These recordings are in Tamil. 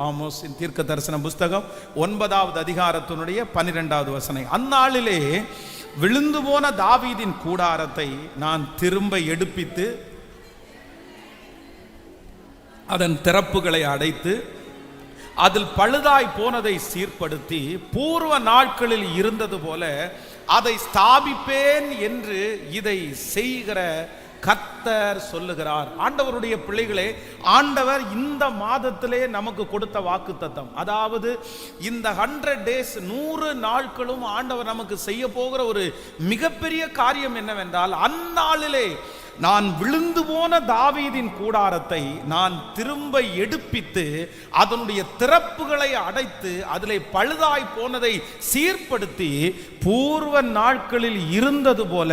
ஆமோஸின் தீர்க்க தரிசன புஸ்தகம் 9வது அதிகாரத்தினுடைய 12வது வசனம். அந்நாளிலே விழுந்து போன தாவீதின் கூடாரத்தை நான் திரும்ப எடுப்பித்து அதன் திறப்புகளை அடைத்து அதில் பழுதாய் போனதை சீர்படுத்தி பூர்வ நாட்களில் இருந்தது போல அதை ஸ்தாபிப்பேன் என்று இதை செய்கிற கர்த்தர் சொல்லுகிறார். ஆண்டவருடைய பிள்ளைகளே, ஆண்டவர் இந்த மாதத்திலே நமக்கு கொடுத்த வாக்குத்தத்தம், அதாவது இந்த 100 days 100 நாட்களும் ஆண்டவர் நமக்கு செய்ய போகிற ஒரு மிகப்பெரிய காரியம் என்னவென்றால், அந்நாளிலே நான் விழுந்து போன தாவீதின் கூடாரத்தை நான் திரும்ப எடுப்பித்து அதனுடைய திறப்புகளை அடைத்து அதிலே பழுதாய் போனதை சீர்படுத்தி பூர்வ நாட்களில் இருந்தது போல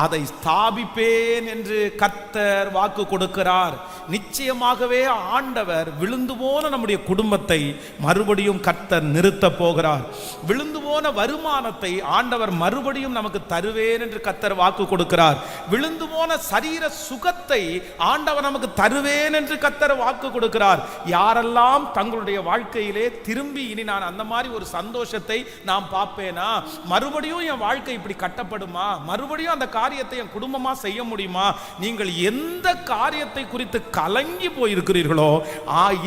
அதை ஸ்தாபிப்பேன் என்று கர்த்தர் வாக்கு கொடுக்கிறார். நிச்சயமாகவே ஆண்டவர் விழுந்து போன நம்முடைய குடும்பத்தை மறுபடியும் கர்த்தர் நிறுத்த போகிறார். விழுந்து போன வருமானத்தை ஆண்டவர் மறுபடியும் நமக்கு தருவேன் என்று கர்த்தர் வாக்கு கொடுக்கிறார். விழுந்து போன சரீர சுகத்தை ஆண்டவர் நமக்கு தருவேன் என்று கர்த்தர் வாக்கு கொடுக்கிறார். யாரெல்லாம் தங்களுடைய வாழ்க்கையிலே திரும்பி இனி நான் அந்த மாதிரி ஒரு சந்தோஷத்தை நான் பார்ப்பேனா, மறுபடியும் என் வாழ்க்கை இப்படி கட்டப்படுமா, மறுபடியும் அந்த காரியத்தை என் குடும்பமா செய்ய முடியுமா, நீங்கள் எந்த காரியத்தை குறித்து கலங்கி போயிருக்கிறீர்களோ,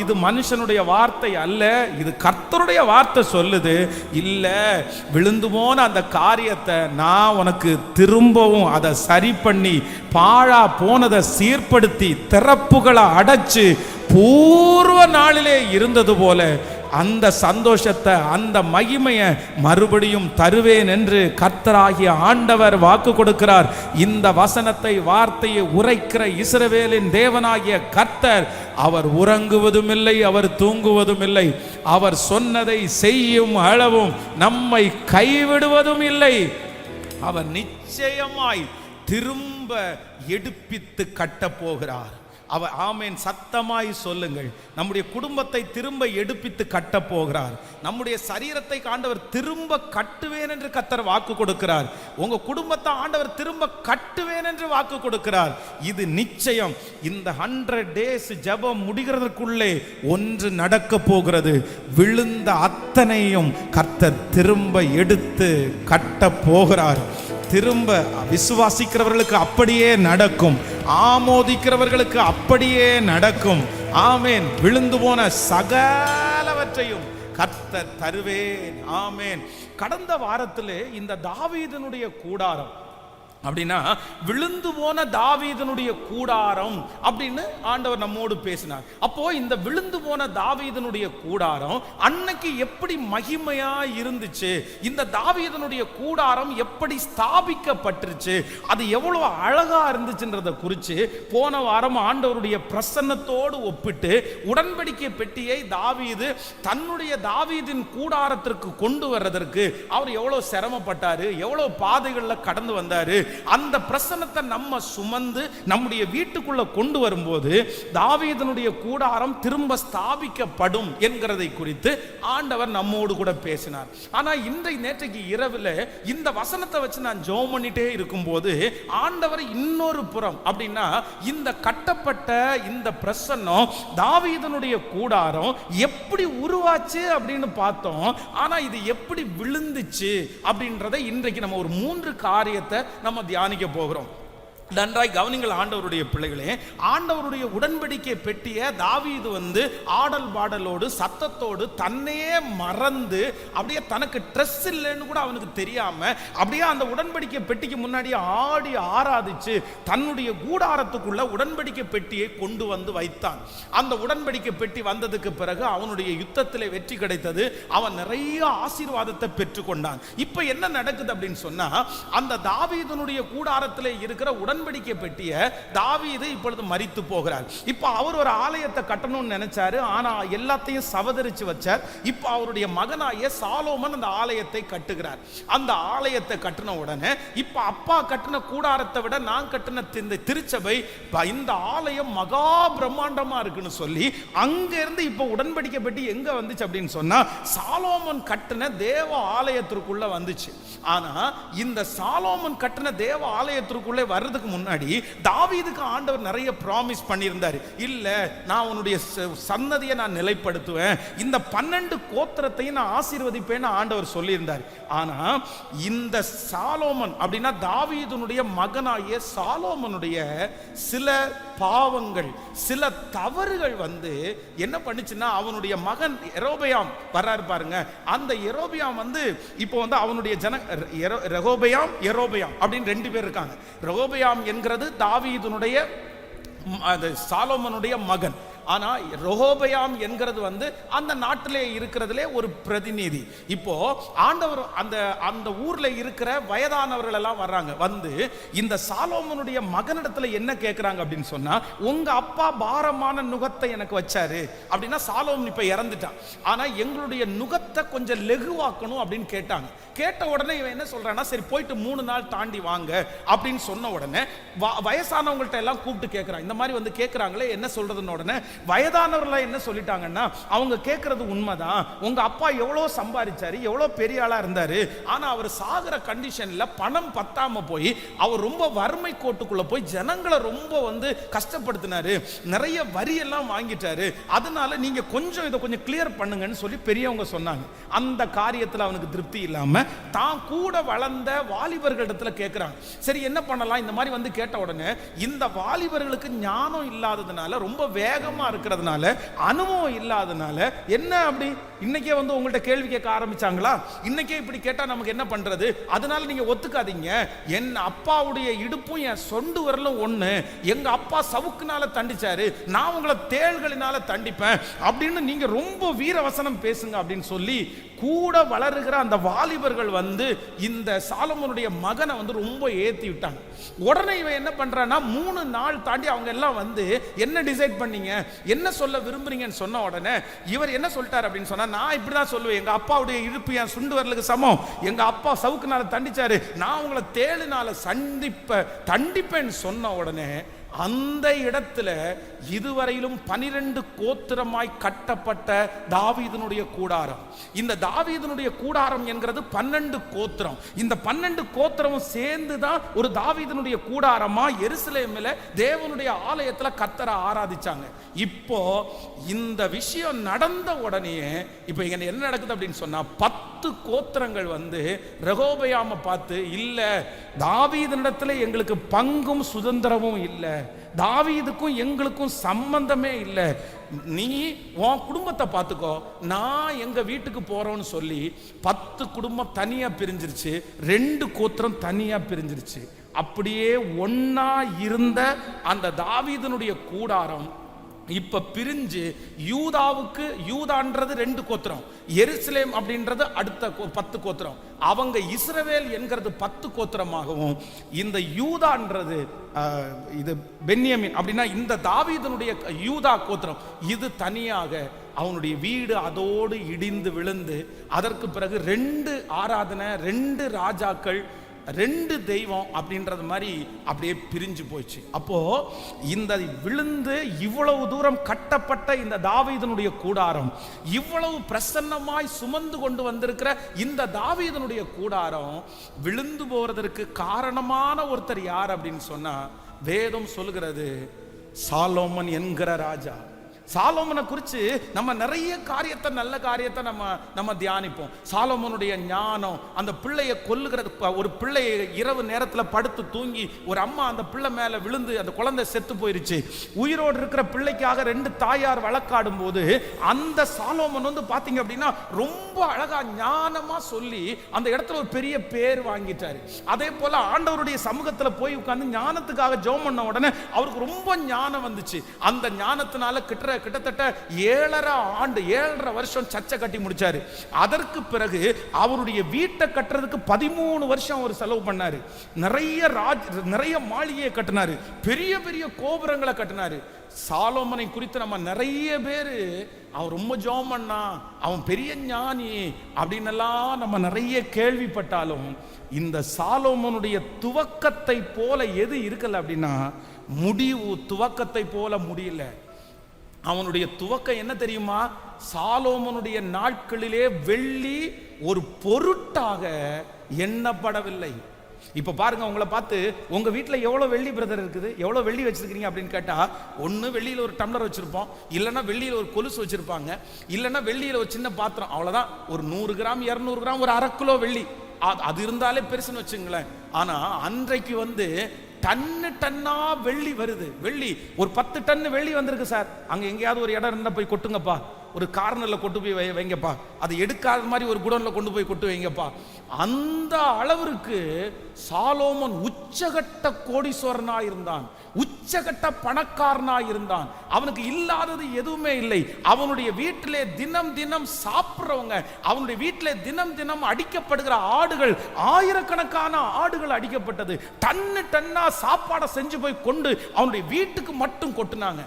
இது மனுஷனுடைய வார்த்தை அல்ல, இது கர்த்தருடைய வார்த்தை சொல்லுது. இல்ல, விழுந்து போன அந்த காரியத்தை நான் உனக்கு திரும்பவும் அதை சரி பண்ணி பாழா போனதை சீர்படுத்தி திறப்புகளை அடைச்சு பூர்வ நாளிலே இருந்தது போல அந்த சந்தோஷத்தை அந்த மகிமையை மறுபடியும் தருவேன் என்று கர்த்தராகிய ஆண்டவர் வாக்கு கொடுக்கிறார். இந்த வசனத்தை வார்த்தையை உரைக்கிற இஸ்ரவேலின் தேவனாகிய கர்த்தர் அவர் உறங்குவதும் இல்லை, அவர் தூங்குவதும் இல்லை. அவர் சொன்னதை செய்யும் அளவும் நம்மை கைவிடுவதும் இல்லை. அவர் நிச்சயமாய் திரும்ப எடுப்பித்து கட்டப் போகிறார். அவர் ஆமேன் சத்தமாய் சொல்லுங்கள். நம்முடைய குடும்பத்தை திரும்ப எடுப்பித்து கட்டப் போகிறார். நம்முடைய சரீரத்தை ஆண்டவர் திரும்ப கட்டுவேன் என்று கர்த்தர் வாக்கு கொடுக்கிறார். உங்க குடும்பத்தை ஆண்டவர் திரும்ப கட்டுவேன் என்று வாக்கு கொடுக்கிறார். இது நிச்சயம். இந்த 100 days ஜெபம் முடிகிறதற்குள்ளே ஒன்று நடக்க போகிறது. விழுந்த அத்தனையும் கர்த்தர் திரும்ப எடுத்து கட்ட போகிறார். திரும்ப விசுவாசிக்கிறவர்களுக்கு அப்படியே நடக்கும், ஆமோதிக்கிறவர்களுக்கு அப்படியே நடக்கும். ஆமேன். விழுந்து போன சகலவற்றையும் கர்த்தர் தருவேன். ஆமேன். கடந்த வாரத்திலே இந்த தாவீதினுடைய கூடாரம் அப்படின்னா, விழுந்து போன தாவீதினுடைய கூடாரம் அப்படின்னு ஆண்டவர் நம்மோடு பேசினார். அப்போ இந்த விழுந்து போன தாவீதினுடைய கூடாரம் அன்னைக்கு எப்படி மகிமையா இருந்துச்சு, இந்த தாவீதினுடைய கூடாரம் எப்படி ஸ்தாபிக்கப்பட்டுருச்சு, அது எவ்வளவு அழகா இருந்துச்சுன்றதை குறித்து போன வாரம் ஆண்டவருடைய பிரசன்னத்தோடு ஒப்பிட்டு உடன்படிக்கை பெட்டியை தாவீது தன்னுடைய தாவீதின் கூடாரத்திற்கு கொண்டு வர்றதற்கு அவர் எவ்வளவு சிரமப்பட்டாரு, எவ்வளவு பாதைகளில் கடந்து வந்தாரு, அந்த பிரசன்னத்தை நம்ம சுமந்து நம்முடைய வீட்டுக்குள்ள கொண்டு வரும்போது தாவீதினுடைய கூடாரம் திரும்ப ஸ்தாபிக்கப்படும் என்கிறதை குறித்து ஆண்டவர் நம்மோடு கூட பேசினார். ஆனா நேற்றைக்கு இரவில் இந்த வசனத்தை வச்சு நான் ஜெபம் பண்ணிட்டே இருக்கும்போது ஆண்டவர் இன்னொரு புறம் அப்படின்னா, இந்த கட்டப்பட்ட இந்த பிரசன்னம் தாவீதினுடைய கூடாரம் எப்படி உருவாச்சு அப்படின்னு பார்த்தோம். ஆனா இது எப்படி விழுந்துச்சு அப்படின்றதை இன்றைக்கு நம்ம ஒரு 3 காரியத்தை நம்ம தியானிக்க போகிறோம். நன்றாய் கவனிங்கள் ஆண்டவருடைய பிள்ளைகளே. ஆண்டவருடைய உடன்படிக்கை பெட்டிய தாவீது ஆடல் பாடலோடு சத்தத்தோடு தன்னையே மறந்து அப்படியே தனக்கு ட்ரெஸ் இல்லைன்னு கூட அவனுக்கு தெரியாம அப்படியே அந்த உடன்படிக்கை பெட்டிக்கு முன்னாடி ஆடி ஆராதிச்சு தன்னுடைய கூடாரத்துக்குள்ள உடன்படிக்கை பெட்டியை கொண்டு வந்து வைத்தான். அந்த உடன்படிக்கை பெட்டி வந்ததுக்கு பிறகு அவனுடைய யுத்தத்தில் வெற்றி கிடைத்தது. அவன் நிறைய ஆசீர்வாதத்தை பெற்றுக்கொண்டான். இப்ப என்ன நடக்குது அப்படின்னு சொன்னா, அந்த தாவீதுனுடைய கூடாரத்தில் இருக்கிற உடன்படிக்கை பெட்டிய தாவீது இப்பொழுது மரித்து போகிறார். இப்ப அவர் ஒரு ஆலயத்தை கட்டணும்னு நினைச்சாரு, ஆனா எல்லாத்தையும் சவதரிச்சு வச்சார். இப்ப அவருடைய மகனாகிய சாலோமன் அந்த ஆலயத்தை கட்டுகிறார். அந்த ஆலயத்தை கட்டின உடனே இப்ப அப்பா கட்டின கூடாரத்தை விட நான் கட்டின இந்த திருச்சபை, இந்த ஆலயம் மகா பிரம்மாண்டமா இருக்குன்னு சொல்லி அங்க இருந்து இப்ப உடன்படிக்கை பெட்டி எங்க வந்துச்சு அப்படின்னு சொன்னா, சாலோமன் கட்டின தேவ ஆலயத்திற்குள்ள வந்துச்சு. ஆனா இந்த சாலோமன் கட்டின தேவ ஆலயத்திற்குள்ளே வர்றதுக்கு வருஷத்துக்கு முன்னாடி தாவீதுக்கு ஆண்டவர் நிறைய ப்ராமிஸ் பண்ணியிருந்தார். இல்ல, நான் உன்னுடைய சன்னதியை நான் நிலைப்படுத்துவேன், இந்த 12 கோத்திரத்தையும் நான் ஆசீர்வதிப்பேன்னு ஆண்டவர் சொல்லியிருந்தார். ஆனா இந்த சாலோமன் அப்படின்னா தாவீதுனுடைய மகனாகிய சாலோமனுடைய சில பாவங்கள், சில தவறுகள் என்ன பண்ணுச்சுன்னா, அவனுடைய மகன் யெரொபெயாம் வர்றாரு பாருங்க. அந்த யெரொபெயாம் இப்போ அவனுடைய ரெகோபெயாம் யெரொபெயாம் அப்படின்னு 2 பேர் இருக்காங்க. ரெகோபெயாம் என்கிறது தாவீதுனுடைய சாலோமனுடைய மகன். ஆனா ரெகோபெயாம் என்கிறது அந்த நாட்டிலே இருக்கிறதுலே ஒரு பிரதிநிதி. இப்போ ஆண்டவர் அந்த ஊர்ல இருக்கிற வயதானவர்கள் எல்லாம் வர்றாங்க. இந்த சாலோமனுடைய மகனிடத்துல என்ன கேட்கிறாங்க அப்படின்னு சொன்னா, உங்க அப்பா பாரமான நுகத்தை எனக்கு வச்சாரு அப்படின்னா, சாலோமன் இப்ப இறந்துட்டான், ஆனா எங்களுடைய நுகத்தை கொஞ்சம் லெகுவாக்கணும் அப்படின்னு கேட்டாங்க. கேட்ட உடனே இவன் என்ன சொல்றான்னா, சரி போயிட்டு 3 நாள் தாண்டி வாங்க அப்படின்னு சொன்ன உடனே வயசானவங்கள்ட்ட எல்லாம் கூப்பிட்டு கேட்கிறாங்க. இந்த மாதிரி கேட்கிறாங்களே என்ன சொல்றதுன்னு உடனே வயதானவர்கள் என்ன சொல்லிட்டாங்கன்னா, அவங்க கேட்கறது உண்மைதான், உங்க அப்பா எவ்வளவு சம்பாதிச்சாரு, எவ்வளவு பெரிய ஆளா இருந்தாரு, ஆனா அவர் சாகிற கண்டிஷன்ல பணம் பத்தாம போய் அவர் ரொம்ப வறுமை கோட்டுக்குள்ள போய் ஜனங்களை ரொம்ப கஷ்டப்படுத்தினாரு, நிறைய வரி எல்லாம் வாங்கிட்டாரு, அதனால நீங்க இதை கொஞ்சம் கிளியர் பண்ணுங்கன்னு சொல்லி பெரியவங்க சொன்னாங்க. அந்த காரியத்தில் அவனுக்கு திருப்தி இல்லாம தான் கூட வளர்ந்த வாலிபர்களிடத்துல கேட்கிறாங்க. சரி என்ன பண்ணலாம், இந்த மாதிரி கேட்ட உடனே இந்த வாலிபர்களுக்கு ஞானம் இல்லாததுனால, ரொம்ப வேகமா இருக்கிறதுனால, அனுபவம் இல்லாததுனால என்ன அப்படி இன்னைக்கே உங்கள்ட்ட கேள்வி கேட்க ஆரம்பிச்சாங்களா, இன்னைக்கே இப்படி கேட்டா நமக்கு என்ன பண்றது, அதனால நீங்க ஒத்துக்காதீங்க, என் அப்பாவுடைய இடுப்பும் என் சொண்டு விரலும் ஒண்ணு, எங்க அப்பா சவுக்குனால தண்டிச்சாரு, நான் உங்களை தேள்களினால தண்டிப்பேன் அப்படின்னு நீங்க ரொம்ப வீரவசனம் பேசுங்க அப்படின்னு சொல்லி கூட வளருகிற அந்த வாலிபர்கள் இந்த சாலமோனுடைய மகனை ரொம்ப ஏத்தி விட்டாங்க. உடனே இவன் என்ன பண்றான்னா, 3 நாள் தாண்டி அவங்க எல்லாம் என்ன டிசைட் பண்ணீங்க, என்ன சொல்ல விரும்புறீங்கன்னு சொன்ன உடனே இவர் என்ன சொல்லிட்டார் அப்படின்னு சொன்னா, நான் இப்படிதான் சொல்லுவேன், எங்க அப்பாவுடைய இடுப்பு என் சுண்டு வரலுக்கு சமம், எங்க அப்பா சவுக்குனால தண்டிச்சாரு, நான் உங்களை தேளுனால தண்டிப்பேன்னு சொன்ன உடனே அந்த இடத்துல இதுவரையிலும் 12 கோத்திரமாய் கட்டப்பட்ட தாவீதினுடைய கூடாரம், இந்த தாவீதினுடைய கூடாரம் என்கிறது 12 கோத்திரம், இந்த 12 கோத்திரமும் சேர்ந்துதான் ஒரு தாவீதினுடைய கூடாரமா எருசலேமில் தேவனுடைய ஆலயத்துல கர்த்தரை ஆராதிச்சாங்க. இப்போ இந்த விஷயம் நடந்த உடனே இப்போ என்ன நடக்குது அப்படின்னு சொன்னா, 10 கோத்திரங்கள் ரெகோபெயாமை பார்த்து, இல்ல தாவீதினிடத்துல எங்களுக்கு பங்கும் சுதந்திரமும் இல்லை, தாவீதுக்கும் எங்களுக்கும் சம்பந்தமே இல்லை, நீ உன் குடும்பத்தை பார்த்துக்கோ, நான் எங்க வீட்டுக்கு போறோம்னு சொல்லி 10 குடும்பம் தனியா பிரிஞ்சிருச்சு, 2 கோத்திரம் தனியா பிரிஞ்சிருச்சு. அப்படியே ஒன்னா இருந்த அந்த தாவீதினுடைய கூடாரம் இப்ப பிரிஞ்சு யூதாவுக்கு, யூதான்றது 2 கோத்திரம், எருசலேம் அப்படின்றது அடுத்த 10 கோத்திரம், அவங்க இஸ்ரவேல் என்கிறது 10 கோத்திரமாகவும், இந்த யூதான்றது இது பென்யமின் அப்படின்னா இந்த தாவீதினுடைய யூதா கோத்திரம் இது தனியாக அவனுடைய வீடு அதோடு இடிந்து விழுந்து, அதற்கு பிறகு 2 ஆராதனை, 2 ராஜாக்கள், 2 தெய்வம் அப்படின்றது மாதிரி அப்படியே பிரிஞ்சு போயிடுச்சு. அப்போ இந்த விழுந்து இவ்வளவு தூரம் கட்டப்பட்ட இந்த தாவீதினுடைய கூடாரம், இவ்வளவு பிரசன்னமாய் சுமந்து கொண்டு வந்திருக்கிற இந்த தாவீதினுடைய கூடாரம் விழுந்து போறதற்கு காரணமான ஒருத்தர் யார் அப்படின்னு சொன்னா, வேதம் சொல்லுகிறது சாலோமன் என்கிற ராஜா. சாலோமனை குறித்து நம்ம நிறைய காரியத்தை, நல்ல காரியத்தை நம்ம தியானிப்போம். சாலோமனுடைய ஞானம், அந்த பிள்ளையை கொல்லுகிறது, ஒரு பிள்ளையை இரவு நேரத்தில் படுத்து தூங்கி ஒரு அம்மா அந்த பிள்ளை மேலே விழுந்து அந்த குழந்தை செத்து போயிருச்சு, உயிரோடு இருக்கிற பிள்ளைக்காக 2 தாயார் வழக்காடும் போது அந்த சாலோமன் பார்த்தீங்க அப்படின்னா ரொம்ப அழகா ஞானமா சொல்லி அந்த இடத்துல ஒரு பெரிய பேர் வாங்கிட்டாரு. அதே போல ஆண்டவருடைய சமூகத்தில் போய் உட்கார்ந்து ஞானத்துக்காக ஜெபம் பண்ண உடனே அவருக்கு ரொம்ப ஞானம் வந்துச்சு. அந்த ஞானத்தினால கிட்டத்தட்ட 7.5 வருஷம் சர்ச்சை கட்டி முடிச்சாரு. அதற்கு பிறகு அவருடைய வீட்டை கட்டுறதுக்கு 13 வருஷம் அவர் செலவு பண்ணாரு. நிறைய மாளிகையை கட்டினாரு, பெரிய பெரிய கோபுரங்களை கட்டினாரு. சாலோமனை குறித்து நம்ம நிறைய பேர் அவன் ரொம்ப ஜெபம் பண்ணா, அவன் பெரிய ஞானி அப்படின்னு எல்லாம் நம்ம நிறைய கேள்விப்பட்டாலும், இந்த சாலோமனுடைய துவக்கத்தை போல எது இருக்கல அப்படின்னா, முடிவு துவக்கத்தை போல முடியல. அவனுடைய துவக்கம் என்ன தெரியுமா? சாலோமனுடைய நாட்களிலே வெள்ளி ஒரு பொருட்டாக எண்ணப்படவில்லை. இப்ப பாருங்க, உங்களை பார்த்து உங்க வீட்டில் எவ்வளவு வெள்ளி பிரதர் இருக்குது, எவ்வளவு வெள்ளி வச்சிருக்கீங்க அப்படின்னு கேட்டா, ஒன்னு வெள்ளியில ஒரு டம்ளர் வச்சிருப்போம், இல்லைன்னா வெள்ளியில ஒரு கொலுசு வச்சிருப்பாங்க, இல்லைன்னா வெள்ளியில ஒரு சின்ன பாத்திரம், அவ்வளவுதான். ஒரு 100 கிராம் 200 கிராம் ஒரு 1/2 கிலோ வெள்ளி அது இருந்தாலே பெருசுன்னு வச்சுங்களேன். ஆனா அன்றைக்கு டன்னா வெள்ளி வருது. வெள்ளி ஒரு 10 டன் வெள்ளி வந்திருக்கு சார். அங்க எங்கேயாவது ஒரு இடம் இருந்தா போய் கொட்டுங்கப்பா, ஒரு கார்னர்ல கொண்டு போய் வைங்கப்பா, அது எடுக்காத மாதிரி ஒரு குடோன்ல கொண்டு போய் கொட்டு வைங்கப்பா. அந்த அளவிற்கு சாலோமன் உச்சகட்ட கோடீஸ்வரனா இருந்தான், உச்சகட்ட பணக்காரனா இருந்தான். அவனுக்கு இல்லாதது எதுவுமே இல்லை. அவனுடைய வீட்டிலே தினம் தினம் சாப்பிடுறவங்க, அவனுடைய வீட்டிலே தினம் தினம் அடிக்கப்படுகிற ஆடுகள், ஆயிரக்கணக்கான ஆடுகள் அடிக்கப்பட்டது. டன்னா சாப்பாடை செஞ்சு போய் கொண்டு அவனுடைய வீட்டுக்கு மட்டும் கொட்டுனாங்க.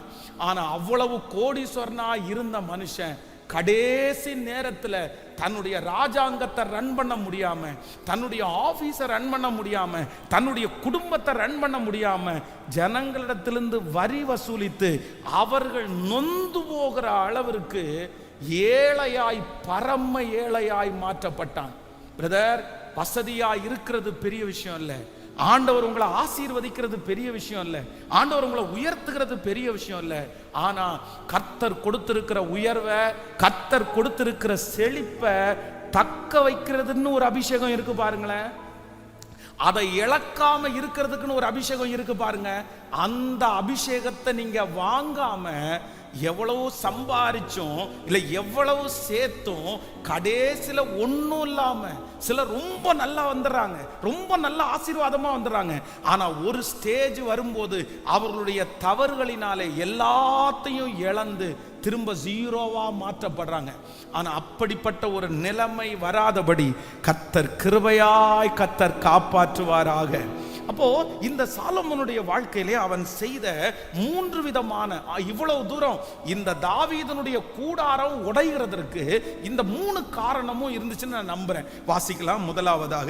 ஆனா அவ்வளவு கோடீஸ்வரனா இருந்த மனுஷன் கடைசி நேரத்தில் தன்னுடைய ராஜாங்கத்தை ரன் பண்ண முடியாம, தன்னுடைய ஆபீஸை ரன் பண்ண முடியாம, தன்னுடைய குடும்பத்தை ரன் பண்ண முடியாம, ஜனங்களிடத்திலிருந்து வரி வசூலித்து அவர்கள் நொந்து போகிற அளவிற்கு ஏழையாய், பரம ஏழையாய் மாற்றப்பட்டான். பிரதர், வசதியா இருக்கிறது பெரிய விஷயம் இல்லை. ஆண்டவர் உங்களை ஆசீர்வதிக்கிறது பெரிய விஷயம் இல்லை. ஆண்டவர் உங்களை உயர்த்துகிறது பெரிய விஷயம் இல்லை. ஆனா கர்த்தர் கொடுத்திருக்கிற உயர்வை, கர்த்தர் கொடுத்திருக்கிற செழிப்பை தக்க வைக்கிறதுன்னு ஒரு அபிஷேகம் இருக்கு பாருங்களேன். அதை இழக்காம இருக்கிறதுக்குன்னு ஒரு அபிஷேகம் இருக்கு பாருங்க. அந்த அபிஷேகத்தை நீங்க வாங்காம எவ்வளவு சம்பாரிச்சும் இல்ல எவ்வளவு சேர்த்தும் கடைசியில ஒன்றும் இல்லாம சிலர் ரொம்ப நல்லா வந்துடுறாங்க, ரொம்ப நல்ல ஆசீர்வாதமா வந்துடுறாங்க. ஆனா ஒரு ஸ்டேஜ் வரும்போது அவர்களுடைய தவறுகளினாலே எல்லாத்தையும் இழந்து திரும்ப ஜீரோவா மாற்றப்படுறாங்க. ஆனா அப்படிப்பட்ட ஒரு நிலைமை வராதபடி கர்த்தர் கிருபையாய் கர்த்தர் காப்பாற்றுவாராக. அப்போ இந்த சாலமோனுடைய வாழ்க்கையிலே அவன் செய்த 3 விதமான, இவ்வளவு தூரம் இந்த தாவீதனுடைய கூடாரம் உடைகிறதற்கு இந்த 3 காரணமும் இருந்துச்சுன்னு நான் நம்புறேன். வாசிக்கலாம். முதலாவதாக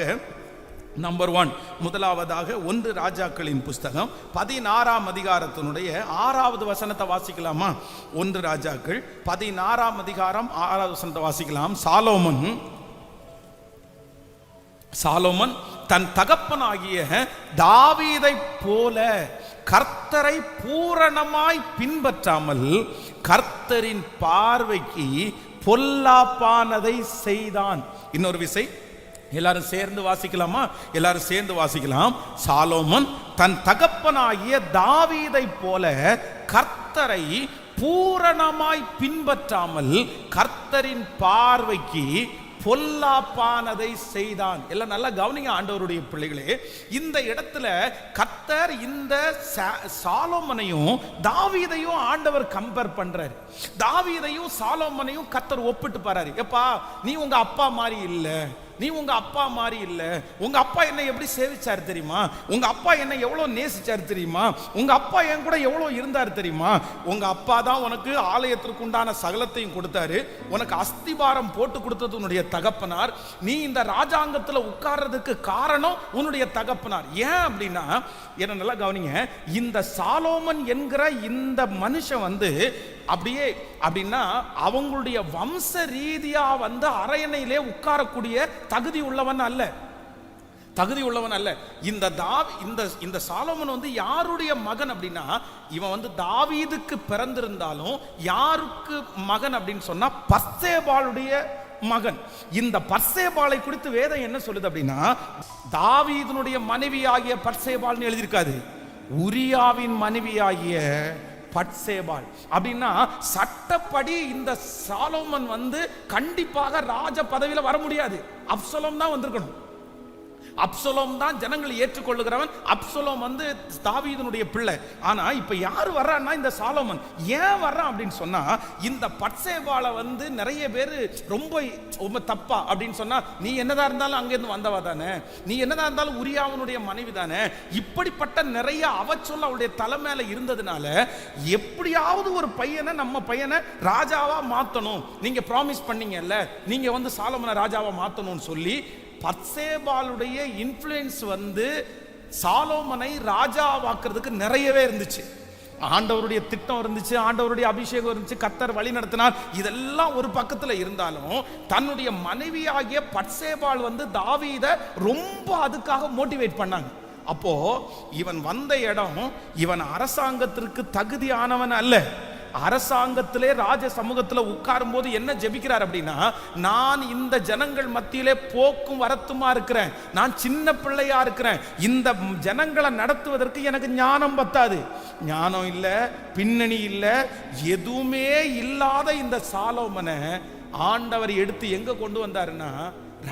நம்பர் 1, முதலாவதாக 1 ராஜாக்களின் புஸ்தகம் 16ஆம் அதிகாரத்தினுடைய 6வது வசனத்தை வாசிக்கலாமா? 1 ராஜாக்கள் 16ஆம் அதிகாரம் 6வது வசனத்தை வாசிக்கலாம். சாலோமன் தன் தகப்பனாகிய தாவீதை போல கர்த்தரை பூரணமாய் பின்பற்றாமல் கர்த்தரின் பார்வைக்கு பொல்லாப்பானதை செய்தான். இன்னொரு விசை எல்லாரும் சேர்ந்து வாசிக்கலாமா? எல்லாரும் சேர்ந்து வாசிக்கலாம். சாலோமன் தன் தகப்பனாகிய தாவீதை போல கர்த்தரை பூரணமாய் பின்பற்றாமல் கர்த்தரின் பார்வைக்கு பொல்லாப்பானதை செய்தான். எல்லாம் நல்லா கவனிங்க ஆண்டவருடைய பிள்ளைகளே. இந்த இடத்துல கர்த்தர் இந்த சாலோமனையும் தாவீதையும் ஆண்டவர் கம்பேர் பண்றாரு. தாவீதையும் சாலோமனையும் கர்த்தர் ஒப்பிட்டு பாராரு. எப்பா, நீ உங்க அப்பா மாதிரி இல்லை, நீ உங்க அப்பா மாதிரி இல்ல. உங்க அப்பா என்னை எப்படி சேவிச்சார் தெரியுமா? உங்க அப்பா என்னை எவ்வளவு நேசிச்சார் தெரியுமா? உங்க அப்பா என் கூட எவ்வளவு இருந்தார் தெரியுமா? உங்க அப்பா தான் உனக்கு ஆலயத்திற்கு உண்டான சகலத்தையும் கொடுத்தாரு, உனக்கு அஸ்திபாரம் போட்டு கொடுத்தது உன்னுடைய தகப்பனார். நீ இந்த ராஜாங்கத்தில் உட்கார்றதுக்கு காரணம் உன்னுடைய தகப்பனார். ஏன் அப்படின்னா, என்ன நல்லா கவனிங்க, இந்த சாலோமன் என்கிற இந்த மனுஷன் அப்படியே அப்படின்னா அவங்களுடைய வம்ச ரீதியா அரையணையிலே உட்காரக்கூடிய தகுதி உள்ளவன் அல்ல, தகுதி உள்ளவன் அல்ல. இந்த சாலோமன் யாருடைய மகன் அப்படின்னா, இவன் தாவீதுக்கு பிறந்திருந்தாலும் யாருக்கு மகன் அப்படின்னு சொன்னா பத்சேபாளுடைய மகன். இந்த பத்சேபாளை குறித்து வேதம் என்ன சொல்லுது அப்படின்னா, தாவீதுனுடைய மனைவியாகிய பத்சேபாள்னு எழுதியிருக்காது, உரியாவின் மனைவியாகிய பத்சேபாள். அப்படின்னா சட்டப்படி இந்த சாலோமன் கண்டிப்பாக ராஜ பதவியில வர முடியாது. அப்சலோம் தான் வந்திருக்கணும். அப்சலோம் தான் ஜனங்களை ஏற்றுக்கொள்ளுகிறவன். அப்சலோம் தாவீதுனுடைய பிள்ளை. ஆனா இப்ப யாரு வர்றான்னா இந்த சாலோமன். ஏன் வர்றான் அப்படின்னு சொன்னா, இந்த பத்சேபாளை நிறைய பேர் ரொம்ப தப்பா அப்படின்னு சொன்னா, நீ என்னதான் இருந்தாலும் அங்கிருந்து வந்தவா தானே, நீ என்னதான் இருந்தாலும் உரியாவனுடைய மனைவி தானே, இப்படிப்பட்ட நிறைய அவச்சொல்ல அவளுடைய தலை மேல இருந்ததுனால எப்படியாவது ஒரு பையனை, நம்ம பையனை ராஜாவா மாத்தணும், நீங்க ப்ராமிஸ் பண்ணீங்கல்ல, நீங்க சாலோமனை ராஜாவா மாத்தணும்னு சொல்லி பத்சேபாளுடைய இன்ஃப்ளூயன்ஸ் சாலோமனை ராஜாவாக்குறதுக்கு நிறையவே இருந்துச்சு. ஆண்டவருடைய திட்டம் இருந்துச்சு, ஆண்டவருடைய அபிஷேகம் இருந்துச்சு, கர்த்தர் வழி நடத்தினார். இதெல்லாம் ஒரு பக்கத்துல இருந்தாலும் தன்னுடைய மனைவியாகிய பத்சேபாள் தாவீத ரொம்ப அதுக்காக மோட்டிவேட் பண்ணாங்க. அப்போ இவன் வந்த இடம் இவன் அரசாங்கத்திற்கு தகுதியானவன் அல்ல. அரசாங்கத்திலே ராஜ சமூகத்தில் உட்காரும் போது என்ன ஜெபிக்கிறார் அப்படின்னா, நான் இந்த ஜனங்கள் மத்தியிலே போக்கும் வரத்துமா இருக்கிறேன், நான் சின்ன பிள்ளையா இருக்கிறேன், இந்த ஜனங்களை நடத்துவதற்கு எனக்கு ஞானம் பத்தாது. ஞானம் இல்லை, பின்னணி இல்லை, எதுவுமே இல்லாத இந்த சாலோமனை ஆண்டவர் எடுத்து எங்க கொண்டு வந்தாருன்னா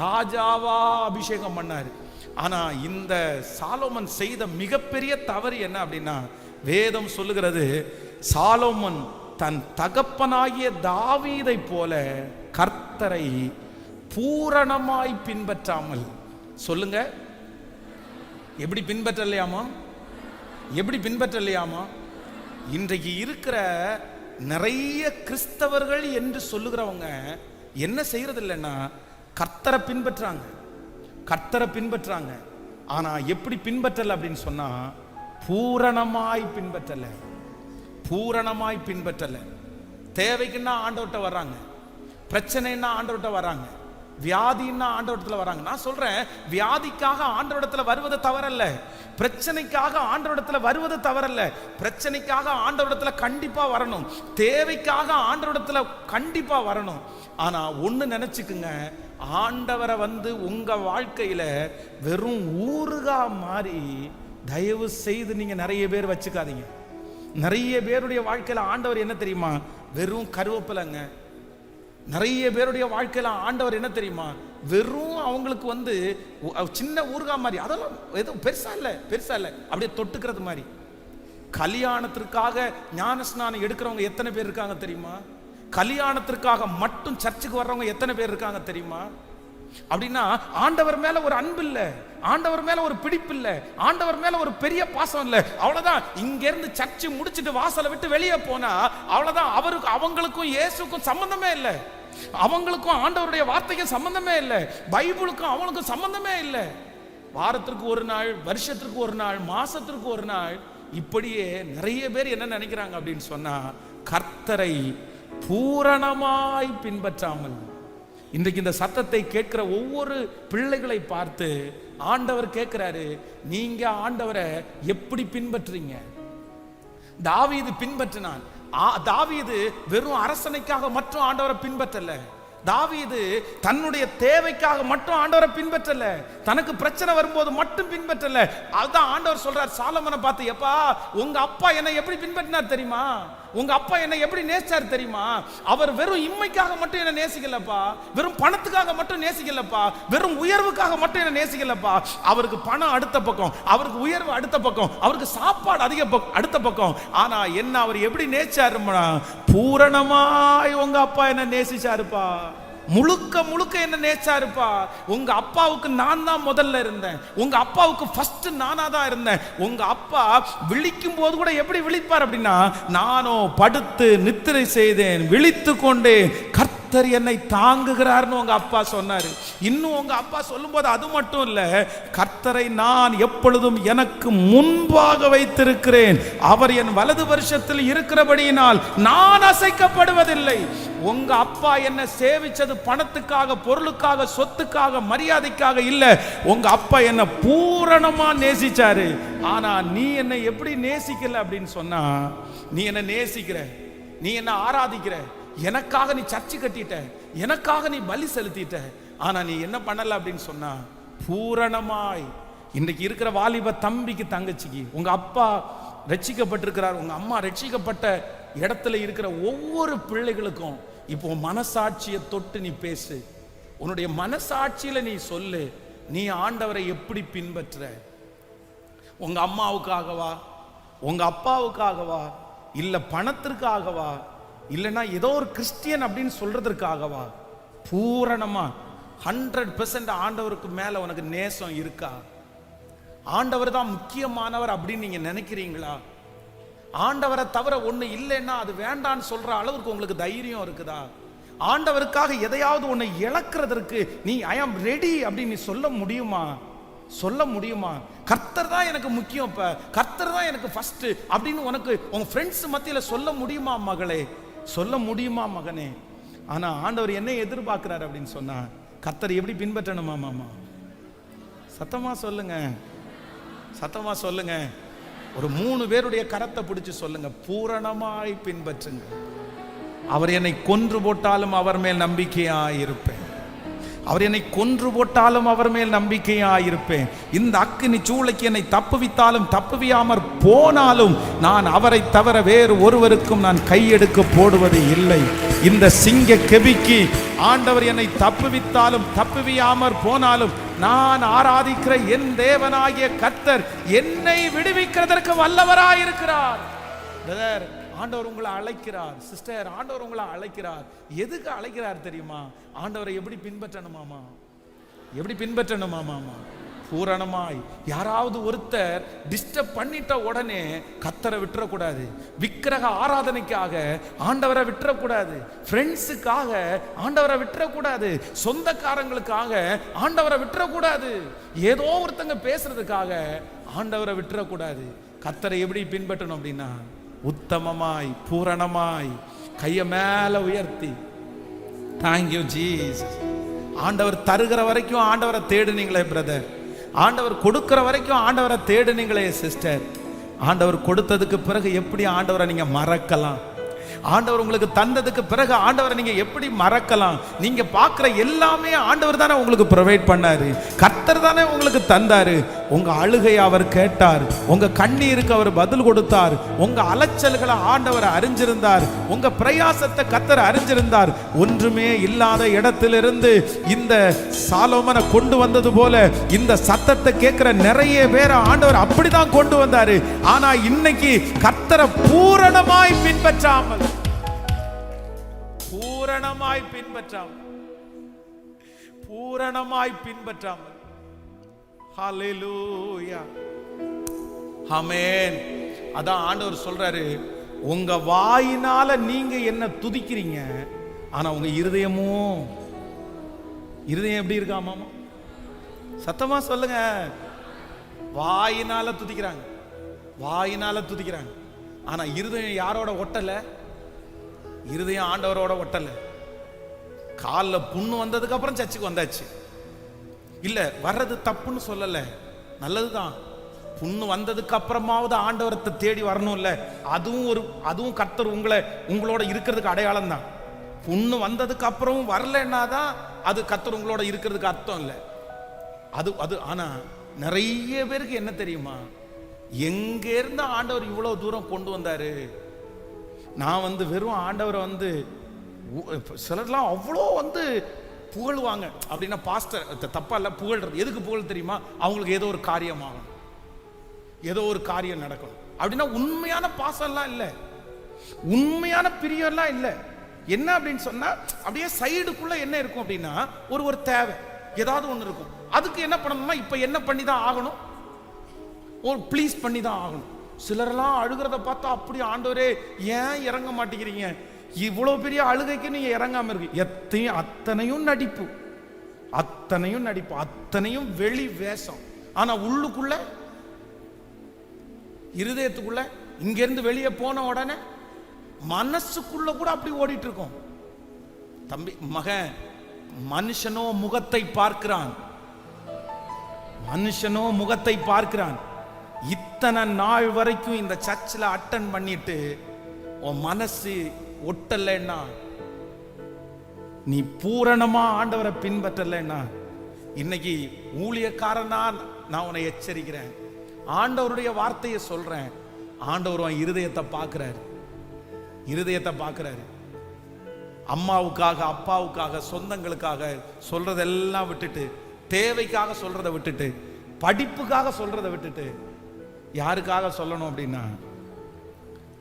ராஜாவா அபிஷேகம் பண்ணாரு. ஆனா இந்த சாலோமன் செய்த மிகப்பெரிய தவறு என்ன அப்படின்னா, வேதம் சொல்லுகிறது, சாலோமன் தன் தகப்பனாகிய தாவீதை போல கர்த்தரை பூரணமாய் பின்பற்றாமல், சொல்லுங்க, எப்படி பின்பற்றலையாமா? எப்படி பின்பற்றலையாமா? இன்றைக்கு இருக்கிற நிறைய கிறிஸ்தவர்கள் என்று சொல்லுகிறவங்க என்ன செய்யறது இல்லைன்னா, கர்த்தரை பின்பற்றாங்க, கர்த்தரை பின்பற்றாங்க. ஆனா எப்படி பின்பற்றல அப்படின்னு சொன்னா, பூரணமாய் பின்பற்றல, பூரணமாய் பின்பற்றல. தேவைக்குன்னா ஆண்டவர்கிட்ட வர்றாங்க, பிரச்சனைன்னா ஆண்டவர்கிட்ட வர்றாங்க, வியாதின்னா ஆண்டவரிடத்துல வராங்க. நான் சொல்றேன், வியாதிக்காக ஆண்டவரிடத்துல வருவது தவறல்ல, பிரச்சனைக்காக ஆண்டவரிடத்துல வருவது தவறல்ல. பிரச்சனைக்காக ஆண்டவரிடத்துல கண்டிப்பா வரணும், தேவைக்காக ஆண்டவரிடத்துல கண்டிப்பா வரணும். ஆனா ஒண்ணு நினைச்சுக்குங்க, ஆண்டவரை உங்க வாழ்க்கையில வெறும் ஊறுகா மாறி தயவு செய்து நீங்க நிறைய பேர் வச்சுக்காதீங்க. நிறைய பேருடைய வாழ்க்கையில ஆண்டவர் என்ன தெரியுமா, வெறும் கருவேப்பிலைங்க. நிறைய பேருடைய வாழ்க்கையில ஆண்டவர் என்ன தெரியுமா, வெறும் அவங்களுக்கு சின்ன ஊறுகா மாதிரி, அதெல்லாம் எதுவும் பெருசா இல்ல, பெருசா இல்ல, அப்படியே தொட்டுக்கிறது மாதிரி. கல்யாணத்திற்காக ஞான ஸ்நானம் எடுக்கிறவங்க எத்தனை பேர் இருக்காங்க தெரியுமா? கல்யாணத்திற்காக மட்டும் சர்ச்சுக்கு வர்றவங்க எத்தனை பேர் இருக்காங்க தெரியுமா? அப்படின்னா ஆண்டவர் மேல ஒரு அன்பு இல்ல, ஆண்டவர் மேல ஒரு பிடிப்பு இல்ல, ஆண்டவர் மேல ஒரு பெரிய பாசம் இல்ல. அவ்வளவுதான். இங்க இருந்து சர்ச்சு முடிச்சிட்டு வாசலை விட்டு வெளியே போனா அவ்வளவுதான். அவங்களுக்கும் இயேசுக்கும் சம்பந்தமே இல்லை, அவங்களுக்கும் ஆண்டவருடைய வார்த்தைக்கும் சம்பந்தமே இல்லை, பைபிளுக்கும் அவங்களுக்கும் சம்பந்தமே இல்லை. வாரத்திற்கு ஒரு நாள், வருஷத்திற்கு ஒரு நாள், மாசத்திற்கு ஒரு நாள், இப்படியே நிறைய பேர் என்ன நினைக்கிறாங்க அப்படின்னு சொன்னா, கர்த்தரை பூரணமாய் பின்பற்றாமல். இன்றைக்கு இந்த சத்தத்தை கேட்கிற ஒவ்வொரு பிள்ளைகளை பார்த்து ஆண்டவர் கேட்கிறாரு, நீங்க ஆண்டவரை எப்படி பின்பற்றுறீங்க? தாவீது பின்பற்றினான். தாவீது வெறும் அரசனைக்காக மட்டும் ஆண்டவரை பின்பற்றல, தாவீது தன்னுடைய தேவைக்காக மட்டும் ஆண்டவரை பின்பற்றல, தனக்கு பிரச்சனை வரும்போது மட்டும் பின்பற்றல. அதுதான் ஆண்டவர் சொல்றார் சாலமனை பார்த்து, எப்பா உங்க அப்பா என்னை எப்படி பின்பற்றினார் தெரியுமா, உங்க அப்பா என்னை எப்படி நேசிச்சார் தெரியுமா? அவர் வெறும் இம்மைக்காக மட்டும் என்ன நேசிக்கலப்பா, வெறும் பணத்துக்காக மட்டும் நேசிக்கலப்பா, வெறும் உயர்வுக்காக மட்டும் என்ன நேசிக்கலப்பா. அவருக்கு பணம் அடுத்த பக்கம், அவருக்கு உயர்வு அடுத்த பக்கம், அவருக்கு சாப்பாடு அடுத்த பக்கம். ஆனா என்ன அவர் எப்படி நேசிச்சாருமா, பூரணமாய் உங்க அப்பா என்ன நேசிச்சாருப்பா, முழுக்க முழுக்க என்ன நேச்சாருப்பா. உங்க அப்பாவுக்கு நான் தான் முதல்ல இருந்தேன், உங்க அப்பாவுக்கு ஃபர்ஸ்ட் நானா தான் இருந்தேன். உங்க அப்பா விழிக்கும் போது கூட எப்படி விழிப்பார் அப்படின்னா, நானோ படுத்து நித்திரை செய்தேன், விழித்து கொண்டேன், கர்த்தர் என்னை தாங்குகிறார்னு உங்க அப்பா சொன்னாரு. இன்னும் உங்க அப்பா சொல்லும் போது அது மட்டும் இல்ல, கர்த்தரை நான் எப்பொழுதும் எனக்கு முன்பாக வைத்திருக்கிறேன், அவர் என் வலது வருஷத்தில் இருக்கிறபடியினால் நான் அசைக்கப்படுவதில்லை. உங்க அப்பா என்ன சேவிச்சது பணத்துக்காக, பொருளுக்காக, சொத்துக்காக, மரியாதைக்காக இல்ல. உங்க அப்பா என்ன பூரணமா நேசிச்சாரு. ஆனா நீ என்ன எப்படி நேசிக்கல அப்படின்னு சொன்னா, நீ என்ன நேசிக்கிற, நீ என்ன ஆராதிக்கிற, எனக்காக நீ சர்ச்சு கட்டிட்ட, எனக்காக நீ பலி செலுத்திட்ட, ஆனா நீ என்ன பண்ணல அப்படின்னு சொன்னா, பூரணமாய். இன்றைக்கு இருக்கிற வாலிப தம்பிக்கு, தங்கச்சிக்கு, உங்க அப்பா ரட்சிக்கப்பட்டிருக்கிறார், உங்க அம்மா ரட்சிக்கப்பட்ட இடத்துல இருக்கிற ஒவ்வொரு பிள்ளைகளுக்கும் இப்போ மனசாட்சியை தொட்டு நீ பேசு. உன்னுடைய மனசாட்சியில நீ சொல்லு, நீ ஆண்டவரை எப்படி பின்பற்ற? உங்க அம்மாவுக்காகவா, உங்க அப்பாவுக்காகவா, இல்ல பணத்திற்காகவா, இல்லைன்னா ஏதோ ஒரு கிறிஸ்டியன் அப்படின்னு சொல்றதற்காகவா? பூரணமா 100% ஆண்டவருக்கு மேல உனக்கு நேசம் இருக்கா? ஆண்டவர் தான் முக்கியமானவர் அப்படின்னு நீங்க நினைக்கிறீங்களா? ஆண்டவரை தவிர ஒண்ணு இல்லைன்னா அது வேண்டான்னு சொல்ற அளவுக்கு உங்களுக்கு தைரியம் இருக்குதா? ஆண்டவருக்காக எதையாவது ஒண்ணு இழக்கிறதுக்கு நீ ஐ ஆம் ரெடி அப்படின்னு நீ சொல்ல முடியுமா? சொல்ல முடியுமா? கர்த்தர் தான் எனக்கு முக்கியம், இப்ப கர்த்தர் தான் எனக்கு ஃபர்ஸ்ட் அப்படின்னு உனக்கு உங்க ஃப்ரெண்ட்ஸ் மத்தியில சொல்ல முடியுமா மகளே? சொல்ல முடியுமா மகனே? ஆனா ஆண்டவர் என்ன எதிர்பார்க்கிறார் அப்படின்னு சொன்னா, கர்த்தர் எப்படி பின்பற்றணுமா? மாமா சத்தமா சொல்லுங்க, சத்தமா சொல்லுங்க. ஒரு 3 பேருடைய கரத்தை பிடிச்சு சொல்லுங்க, பூரணமாய் பின்பற்றுங்க. அவர் என்னை கொன்று போட்டாலும் அவர் மேல் நம்பிக்கையாய் இருப்பேன். அவர் என்னை கொன்று போட்டாலும் அவர் மேல் நம்பிக்கையாய் இருப்பேன். இந்த அக்கினி சூளைக்கு என்னை தப்புவித்தாலும் தப்புவியாமற் போனாலும் நான் அவரை தவிர வேறு ஒருவருக்கும் நான் கையெடுக்க போடுவது இல்லை. இந்த சிங்க கெபிக்கு ஆண்டவர் என்னை தப்புவித்தாலும் தப்புவியாமற் போனாலும் நான் ஆராதிக்கிற என் தேவனாகிய கர்த்தர் என்னை விடுவிக்கிறதற்கு வல்லவராயிருக்கிறார். பிரதர், ஆண்டவர் உங்களை அழைக்கிறார். சிஸ்டர், ஆண்டவர் உங்களை அழைக்கிறார். எதுக்கு அழைக்கிறார் தெரியுமா? ஆண்டவரை எப்படி பின்பற்றணுமாமா? எப்படி பின்பற்றணுமாமா? பூரணமாய். யாராவது ஒருத்தர் டிஸ்டர்ப் பண்ணிட்ட உடனே கர்த்தரை விட்டுறக்கூடாது. விக்கிரக ஆராதனைக்காக ஆண்டவரை விட்டுறக்கூடாது. ஃப்ரெண்ட்ஸுக்காக ஆண்டவரை விட்டுறக்கூடாது. சொந்தக்காரங்களுக்காக ஆண்டவரை விட்டுறக்கூடாது. ஏதோ ஒருத்தங்க பேசுறதுக்காக ஆண்டவரை விட்டுறக்கூடாது. கர்த்தரை எப்படி பின்பற்றணும் அப்படின்னா, உத்தமமாய் பூரணமாய் கைய மேல உயர்த்தி, தேங்க்யூ ஜீசஸ். ஆண்டவர் தருகிற வரைக்கும் ஆண்டவரை தேடுனீங்களே பிரதர், ஆண்டவர் கொடுக்கிற வரைக்கும் ஆண்டவரை தேடுனீங்களே சிஸ்டர், ஆண்டவர் கொடுத்ததுக்கு பிறகு எப்படி ஆண்டவரை நீங்க மறக்கலாம்? ஆண்டவர் உங்களுக்கு தந்ததுக்கு பிறகு ஆண்டவரை நீங்க எப்படி மறக்கலாம்? நீங்க பார்க்கிற எல்லாமே ஆண்டவர் தானே உங்களுக்கு ப்ரொவைட் பண்ணாரு, கர்த்தர் தானே உங்களுக்கு தந்தாரு. உங்க அழுகையை அவர் கேட்டார், உங்க கண்ணீருக்கு அவர் பதில் கொடுத்தார், உங்க அலைச்சல்களை ஆண்டவர் அறிஞ்சிருந்தார், உங்க பிரயாசத்தை கர்த்தர் அறிஞ்சிருந்தார். ஒன்றுமே இல்லாத இடத்திலிருந்து இந்த சாலோமனை கொண்டு வந்தது போல இந்த சத்தத்தை கேட்கிற நிறைய பேரை ஆண்டவர் அப்படிதான் கொண்டு வந்தாரு. ஆனா இன்னைக்கு கர்த்தரை பூரணமாய் பின்பற்றாமல், பூரணமாய் பின்பற்றாமல், பூரணமாய் பின்பற்றாமல், ஹல்லேலூயா, ஆமென். அதான் ஆண்டவர் சொல்றாரு, உங்க வாயினால நீங்க என்ன துதிக்கிறீங்க, ஆனா உங்க இருதயமும், இருதயம் எப்படி இருக்காமா? சத்தமா சொல்லுங்க. வாயினால துதிக்கிறாங்க, வாயினால துதிக்கிறாங்க, ஆனா இருதயம் யாரோட ஒட்டல? இருதயம் ஆண்டவரோட ஒட்டல. காலில் புண்ணு வந்ததுக்கு அப்புறம் சர்ச்சுக்கு வந்தாச்சு. இல்ல வர்றது தப்புன்னு சொல்லல, நல்லதுதான். புண்ணு வந்ததுக்கு அப்புறமாவது ஆண்டவரத்தை தேடி வரணும் இல்ல, அதுவும் கர்த்தர் உங்களோட இருக்கிறதுக்கு அடையாளம் தான். புண்ணு வந்ததுக்கு அப்புறமும் வரலன்னா தான் அது கர்த்தர் உங்களோட இருக்கிறதுக்கு அர்த்தம் இல்லை. அது ஆனா நிறைய பேருக்கு என்ன தெரியுமா, எங்க இருந்து ஆண்டவர் இவ்வளவு தூரம் கொண்டு வந்தாரு. நான் வெறும் ஆண்டவரை சிலர்லாம் அவ்வளோ புகழ்வாங்க அப்படின்னா, பாஸ்டர் தப்பா இல்லை, புகழ்றது எதுக்கு புகழ் தெரியுமா? அவங்களுக்கு ஏதோ ஒரு காரியம் ஆகணும், ஏதோ ஒரு காரியம் நடக்கணும் அப்படின்னா. உண்மையான பாசம்லாம் இல்லை, உண்மையான பிரியம்லாம் இல்லை. என்ன அப்படின்னு சொன்னா, அப்படியே சைடுக்குள்ள என்ன இருக்கும் அப்படின்னா, ஒரு தேவை ஏதாவது ஒன்று இருக்கும். அதுக்கு என்ன பண்ணணும்னா, இப்ப என்ன பண்ணி தான் ஆகணும், ஒரு ப்ளீஸ் பண்ணி தான் ஆகணும். சிலரெல்லாம் அழுகிறத பார்த்தா அப்படி, ஆண்டவரே ஏன் இறங்க மாட்டேங்கிறீங்க, இவ்வளவு பெரிய அழுகைக்கு நீங்க இறங்காம இருக்கு. அத்தனையும் நடிப்பு, அத்தனையும் நடிப்பு, அத்தனையும் வெளி வேஷம். ஆனா உள்ளுக்குள்ள, இருதயத்துக்குள்ள, இங்க இருந்து வெளியே போன உடனே மனசுக்குள்ள கூட அப்படி ஓடிட்டு இருக்கும். தம்பி மகன், மனுஷனோ முகத்தை பார்க்கிறான், மனுஷனோ முகத்தை பார்க்கிறான். இத்தனை நாள் வரைக்கும் இந்த சர்ச்சில் அட்டன் பண்ணிட்டு உன் மனசு ஒட்டலைன்னா, நீ பூரணமா ஆண்டவரை பின்பற்றலைன்னா, இன்னைக்கு ஊழியக்காரனா நான் உன்னை எச்சரிக்கிறேன். ஆண்டவருடைய வார்த்தையை சொல்றேன். ஆண்டவர் உன் இருதயத்தை பார்க்கிறாரு, இருதயத்தை பார்க்கிறாரு. அம்மாவுக்காக, அப்பாவுக்காக, சொந்தங்களுக்காக சொல்றதெல்லாம் விட்டுட்டு, தேவைக்காக சொல்றதை விட்டுட்டு, படிப்புக்காக சொல்றதை விட்டுட்டு, யாருக்காக சொல்லணும் அப்படின்னா,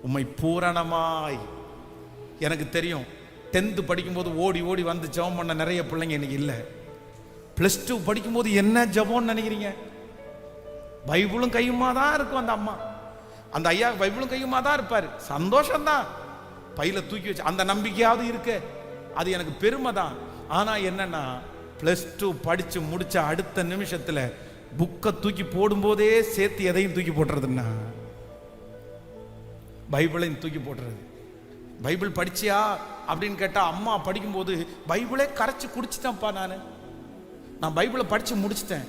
உம்மை பூரணமாய். எனக்கு தெரியும், 10th படிக்கும்போது ஓடி ஓடி ஜெபம் பண்ண நிறைய பிள்ளைங்க இன்னைக்கு இல்லை. +2 படிக்கும்போது என்ன ஜெபம்னு நினைக்கிறீங்க? பைபிளும் கையுமா தான் இருக்கும் அந்த அம்மா, அந்த ஐயா பைபிளும் கையுமா தான் இருப்பாரு. சந்தோஷம்தான், பையில தூக்கி வச்சு அந்த நம்பிக்கையாவது இருக்கு, அது எனக்கு பெருமை தான். ஆனா என்னன்னா, +2 படிச்சு முடிச்ச அடுத்த நிமிஷத்துல புக்கை தூக்கி போடும்போதே சேர்த்து எதையும் தூக்கி போட்டுறதுன்னா பைபிளையும் தூக்கி போட்டுறது. பைபிள் படிச்சியா அப்படின்னு கேட்டா, அம்மா படிக்கும்போது பைபிளே கரைச்சி குடிச்சிட்டேன்ப்பா, நான் பைபிளை படிச்சு முடிச்சிட்டேன்.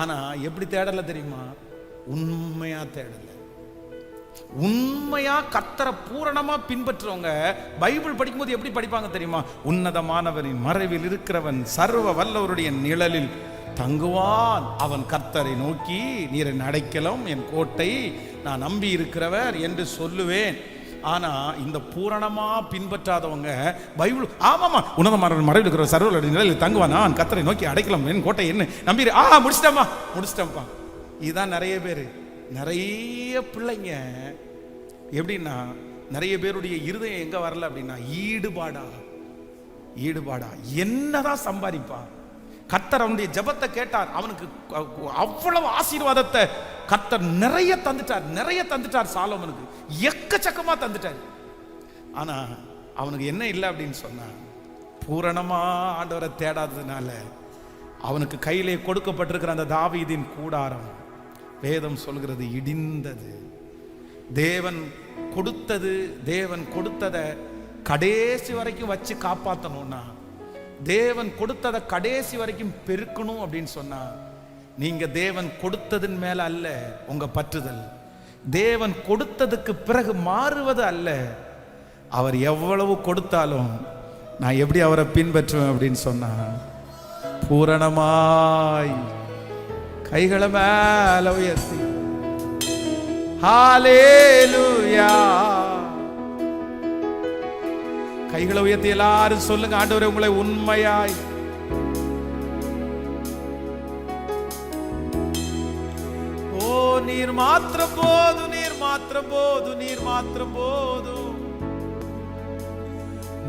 ஆனா எப்படி தேடல தெரியுமா? உண்மையா தேடல. உண்மையா கர்த்தரை பூரணமா பின்பற்றுவங்க பைபிள் படிக்கும்போது எப்படி படிப்பாங்க தெரியுமா? உன்னதமானவரின் மறைவில் இருக்கிறவன் சர்வ வல்லவருடைய நிழலில் தங்குவான், அவன் கர்த்தரை நோக்கி நீர் என் அடைக்கலம், என் கோட்டை, நான் நம்பி இருக்கிறவர் என்று சொல்லுவேன். ஆனா இந்த பூரணமா பின்பற்றாதவங்க பைபிள் ஆமாமா உன்னதமானவரின் மறைவில் இருக்கிற சர்வ வல்லவருடைய நிழலில் தங்குவான், நான் கர்த்தரை நோக்கி அடைக்கலம், என் கோட்டை என்ன நம்பி முடிச்சிட்டேன்ப்பா. இதுதான் நிறைய பேர், நிறைய பிள்ளைங்க. எப்படின்னா நிறைய பேருடைய இருதயம் எங்க வரல அப்படின்னா ஈடுபாடா என்னதான் சம்பாதிப்பா. கர்த்தர் அவனுடைய ஜெபத்தை கேட்டார், அவனுக்கு அவ்வளவு ஆசீர்வாதத்தை கர்த்தர் நிறைய தந்துட்டார். சாலோமனுக்கு எக்கச்சக்கமா தந்துட்டார். ஆனா அவனுக்கு என்ன இல்லை அப்படின்னு சொன்னா, பூரணமா ஆண்டவரை தேடாததுனால அவனுக்கு கையிலே கொடுக்கப்பட்டிருக்கிற அந்த தாவீதின் கூடாரம் வேதம் சொல்கிறது இடிந்தது. தேவன் கொடுத்ததை கடைசி வரைக்கும் வச்சு காப்பாற்றணும்னா, தேவன் கொடுத்ததை கடைசி வரைக்கும் பெருக்கணும் அப்படின்னு சொன்னா, நீங்க தேவன் கொடுத்ததின் மேல அல்ல உங்க பற்றுதல், தேவன் கொடுத்ததுக்கு பிறகு மாறுவது அல்ல. அவர் எவ்வளவு கொடுத்தாலும் நான் எப்படி அவரை பின்பற்றுவேன் அப்படின்னு சொன்னா, பூரணமாய் கைகளை மேல உயர்த்தி ஹல்லேலூயா, கைகளை உயர்த்தி எல்லாரும் சொல்லுங்க, ஆண்டவரே உங்களை உண்மையாய் நீர் மாத்திரம் போதும், நீர் மாத்திரம் போதும், நீர் மாத்திரம் போதும்,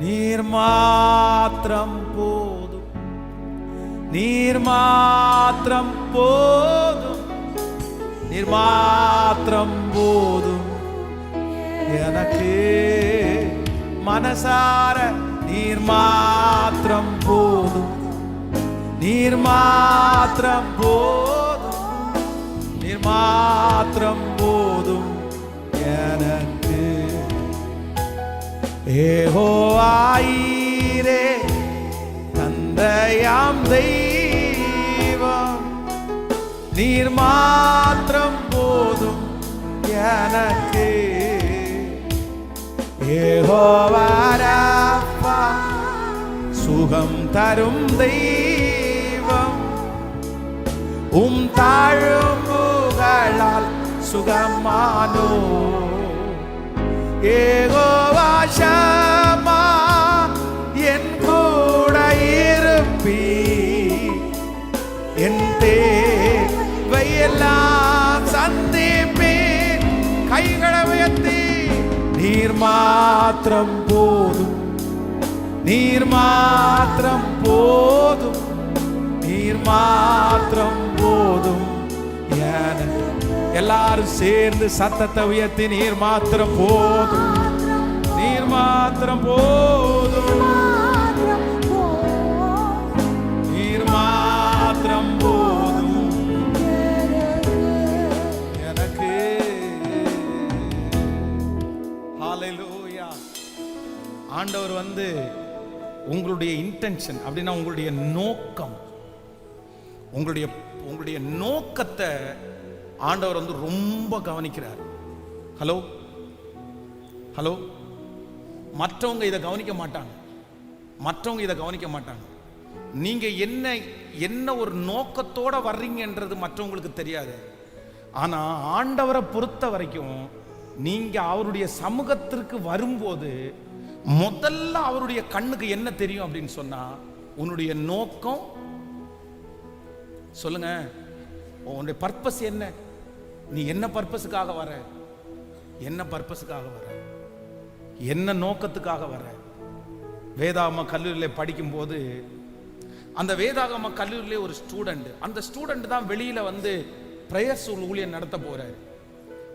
நீர் மாத்திரம் போதும், நீர் மாத்திரம் போதும், நீர் மாத்திரம் போதும் எனக்கு மனசார, நீர் மாத்திரம் போதும், நீர் மாத்திரம் போதும், நீர் மாத்திரம் போதும் எனக்கு. யெகோவாயீரே தந்தையாம் தெய்வம், நீர் மாத்திரம் போதும் எனக்கு. யெகோவா ராஃபா சுகம் தரும் தெய்வம், தாழ்வுகளால் சுகமானோ. யெகோவா ஷமா என் கூட இருப்பீ, என் தேவையெல்லாம் சந்திப்பே. கைகளை உயர்த்தி நீர் மாத்திரம் போதும், நீர் மாத்திரம் போதும், நீர் மாத்திரம் போதும். எல்லாரும் சேர்ந்து சத்தத்தை உயர்த்தி நீர் மாத்திரம் போதும், நீர் மாத்திரம் போதும், நீர் மாத்திரம் போதும் எனக்கு. ஹல்லேலூயா. ஆண்டவர் உங்களுடைய இன்டென்ஷன் அப்படின்னா உங்களுடைய நோக்கம், உங்களுடைய நோக்கத்தை ஆண்டவர் ரொம்ப கவனிக்கிறார். ஹலோ, மற்றவங்க இதை கவனிக்க மாட்டாங்க. நீங்க என்ன ஒரு நோக்கத்தோட வர்றீங்கன்றது மற்றவங்களுக்கு தெரியாது. ஆனா ஆண்டவரை பொறுத்த வரைக்கும் நீங்க அவருடைய சமூகத்திற்கு வரும்போது முதல்ல அவருடைய கண்ணுக்கு என்ன தெரியும் அப்படின்னு சொன்னா, உன்னுடைய நோக்கம் சொல்லுங்க, உன்னுடைய பர்பஸ் என்ன, நீ என்ன பர்பஸுக்காக வர, என்ன நோக்கத்துக்காக வர. வேதாகம கல்லூரியில் படிக்கும்போது அந்த வேதாகம கல்லூரியிலே ஒரு ஸ்டூடெண்ட், அந்த ஸ்டூடெண்ட் தான் வெளியில பிரேயர் ஸ்கூல் ஊழியம் நடத்த போறாரு.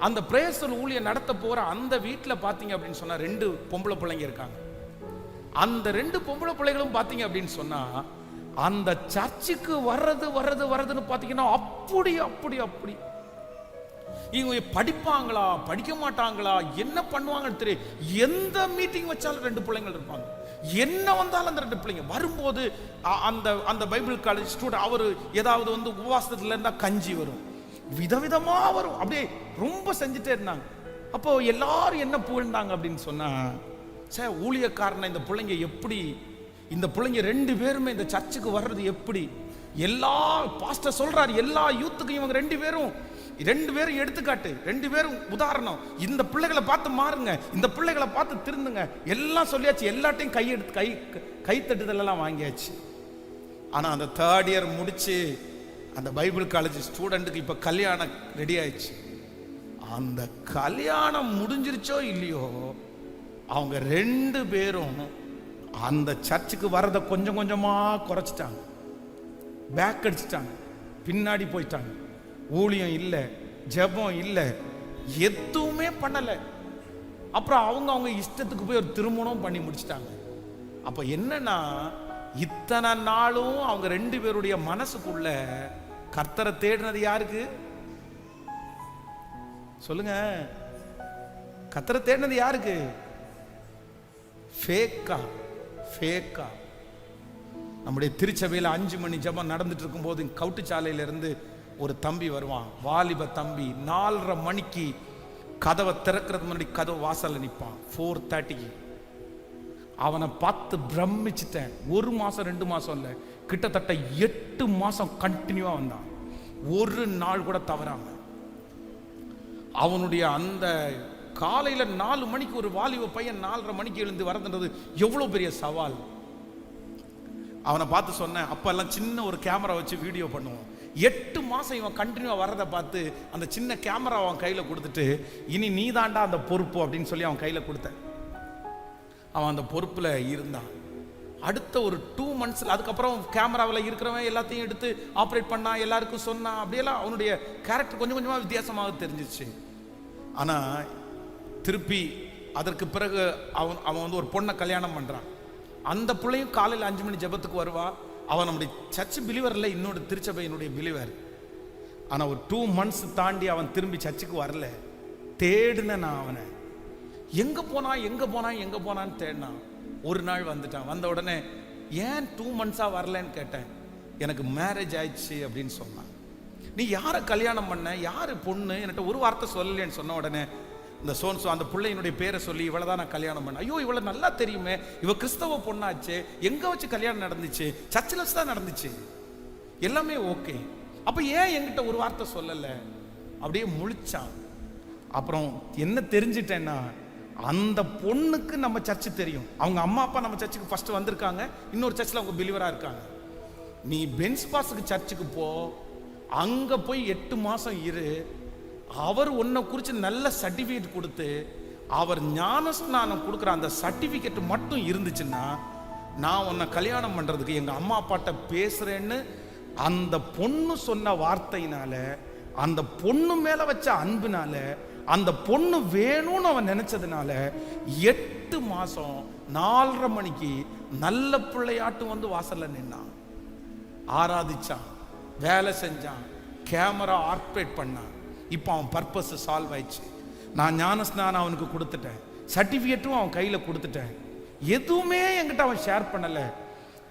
அந்த பிரேயர் ஸ்கூல் ஊழியம் நடத்த போற அந்த வீட்டில் பார்த்தீங்க அப்படின்னு சொன்னா 2 பொம்பளை பிள்ளைங்க இருக்காங்க. அந்த 2 பொம்பளை பிள்ளைகளும் பார்த்தீங்க அப்படின்னு சொன்னா அந்த சர்ச்சுக்கு வர்றதுன்னு பாத்தீங்கன்னா அப்படி அப்படி அப்படி. இவங்க படிப்பாங்களா படிக்க மாட்டாங்களா என்ன பண்ணுவாங்கன்னு தெரியும். எந்த மீட்டிங் வச்சாலும் 2 பிள்ளைங்கள் இருப்பாங்க. என்ன வந்தாலும் அந்த 2 பிள்ளைங்க வரும்போது அந்த அந்த பைபிள் காலேஜ் ஸ்டூடெண்ட் அவர் ஏதாவது உபவாசத்துல இருந்தா கஞ்சி வரும், விதவிதமா வரும், அப்படியே ரொம்ப செஞ்சுட்டே இருந்தாங்க. அப்போ எல்லாரும் என்ன புகழ்ந்தாங்க அப்படின்னு சொன்னா, சார் ஊழியக்காரனை இந்த பிள்ளைங்க எப்படி, இந்த பிள்ளைங்க 2 பேருமே இந்த சர்ச்சுக்கு வர்றது எப்படி, எல்லா பாஸ்டர் சொல்றாரு எல்லா யூத்துக்கும் இவங்க 2 பேரும் எடுத்துக்காட்டு, 2 பேரும் உதாரணம், இந்த பிள்ளைகளை பார்த்து மாறுங்க, இந்த பிள்ளைகளை பார்த்து திருந்துங்க எல்லாம் சொல்லியாச்சு. எல்லாத்தையும் கைத்தட்டுதல் எல்லாம் வாங்கியாச்சு. ஆனா அந்த 3rd இயர் முடிச்சு அந்த பைபிள் காலேஜ் ஸ்டூடெண்ட்டுக்கு இப்ப கல்யாணம் ரெடி ஆயிடுச்சு. அந்த கல்யாணம் முடிஞ்சிருச்சோ இல்லையோ, அவங்க 2 பேரும் அந்த சர்ச்சுக்கு வரத கொஞ்சம் கொஞ்சமா குறைச்சிட்டாங்க, பேக் அடிச்சிட்டாங்க, பின்னாடி போயிட்டாங்க. ஊழியம் இல்லை, ஜெபம் இல்லை, எதுவுமே பண்ணல. அப்புறம் அவங்க இஷ்டத்துக்கு போய் ஒரு திருமணம் பண்ணி முடிச்சிட்டாங்க. அப்ப என்னன்னா, இத்தனை நாளும் அவங்க 2 பேருடைய மனசுக்குள்ள கர்த்தரை தேடினது யாருக்கு சொல்லுங்க? கர்த்தரை தேடினது யாருக்கு? ஃபேக்கா. நம்முடைய திருச்சபையில் 5 மணி ஜெபம் நடந்துட்டு இருக்கும் போது கவுட்டுச்சாலையில இருந்து ஒரு தம்பி வருவான், வாலிப தம்பி. 4:30 மணிக்கு கதவை திறக்கிறது முன்னாடி கதவு வாசல்ல நிற்பான். 4:30 அவனை பார்த்து பிரமிச்சிட்டேன். 1 மாசம் 2 மாசம் இல்லை, கிட்டத்தட்ட 8 மாசம் கண்டினியூவா வந்தான், ஒரு நாள் கூட தவறாம. அவனுடைய அந்த காலையில 4 மணிக்கு ஒரு வாலிப பையன் 4:30 மணிக்கு எழுந்து வரதுன்றது எவ்வளவு பெரிய சவால். அவனை பார்த்து சொன்னேன், அப்ப எல்லாம் சின்ன ஒரு கேமரா வச்சு வீடியோ பண்ணுவோம். 8 மாசம் இவன் கண்டினியூவா வர்றதை பார்த்து அந்த சின்ன கேமரா அவன் கையில கொடுத்துட்டு, இனி நீ தாண்டா அந்த பொறுப்பு அப்படின்னு சொல்லி அவன் கையில கொடுத்தேன். அவன் அந்த பொறுப்புல இருந்தான். அடுத்த ஒரு 2 மந்த்ஸ்ல அதுக்கப்புறம் கேமராவில் இருக்கிறவன் எல்லாத்தையும் எடுத்து ஆப்ரேட் பண்ணா, எல்லாருக்கும் சொன்னா, அப்படியெல்லாம் அவனுடைய கேரக்டர் கொஞ்சம் கொஞ்சமா வித்தியாசமாக தெரிஞ்சிச்சு. ஆனா திருப்பி அதற்கு பிறகு அவன் ஒரு பொண்ணை கல்யாணம் பண்றான். அந்த பிள்ளையும் காலையில் 5 மணி ஜெபத்துக்கு வருவா. அவன் நம்முடைய சர்ச் பிலிவர் இல்லை, இன்னொரு திருச்சபையினுடைய பிலிவர். ஆனா ஒரு 2 மந்த்ஸ் தாண்டி அவன் திரும்பி சர்ச்சுக்கு வரல. தேடின நான் அவனை, எங்க போனான்னு தேடினான். ஒரு நாள் வந்துட்டான். வந்த உடனே ஏன் 2 மந்த்ஸா வரலன்னு கேட்டேன். எனக்கு மேரேஜ் ஆயிடுச்சு அப்படின்னு சொன்னான். நீ யாரை கல்யாணம் பண்ண, யாரு பொண்ணு, என்கிட்ட ஒரு வார்த்தை சொல்லலன்னு சொன்ன உடனே இந்த சோன்சோ அந்த பிள்ளையினுடைய பேரை சொல்லி, இவளை தான் நான் கல்யாணம் பண்ணேன். ஐயோ இவளை நல்லா தெரியுமே, இவ கிறிஸ்தவ பொண்ணாச்சு, எங்க வச்சு கல்யாணம் நடந்துச்சு, சர்ச்சில் வச்சு தான் நடந்துச்சு, எல்லாமே ஓகே. அப்ப ஏன் என்கிட்ட ஒரு வார்த்தை சொல்லல? அப்படியே முழிச்சான். அப்புறம் என்ன தெரிஞ்சிட்டேன்னா, அந்த பொண்ணுக்கு நம்ம சர்ச்சு தெரியும், அவங்க அம்மா அப்பா நம்ம சர்ச்சுக்கு ஃபர்ஸ்ட் வந்திருக்காங்க, இன்னொரு சர்ச்சில் அவங்க பிலிவரா இருக்காங்க. நீ பென்ஸ் பாஸுக்கு சர்ச்சுக்கு போ, அங்க போய் 8 மாசம் இரு, அவர் உன்னை குறித்து நல்ல சர்டிஃபிகேட் கொடுத்து, அவர் ஞானஸ்நானம் கொடுக்குற அந்த சர்டிஃபிகேட் மட்டும் இருந்துச்சுன்னா, நான் உன்னை கல்யாணம் பண்றதுக்கு எங்க அம்மா அப்பாட்ட பேசுறேன்னு அந்த பொண்ணு சொன்ன வார்த்தையினால, அந்த பொண்ணு மேல வச்ச அன்புனால, அந்த பொண்ணு வேணும்னு அவன் நினைச்சதுனால 8 மாசம் 4:30 மணிக்கு நல்ல பிள்ளையாட்டும் வாசல்ல நின்னான், ஆராதிச்சான், வேலை செஞ்சான், கேமரா ஆப்ரேட் பண்ணான். இப்போ அவன் பர்பஸ் சால்வ் ஆயிடுச்சு. நான் ஞானஸ்நானம் அவனுக்கு கொடுத்துட்டேன், சர்டிஃபிகேட்டும் அவன் கையில கொடுத்துட்டேன். எதுவுமே என்கிட்ட அவன் ஷேர் பண்ணல.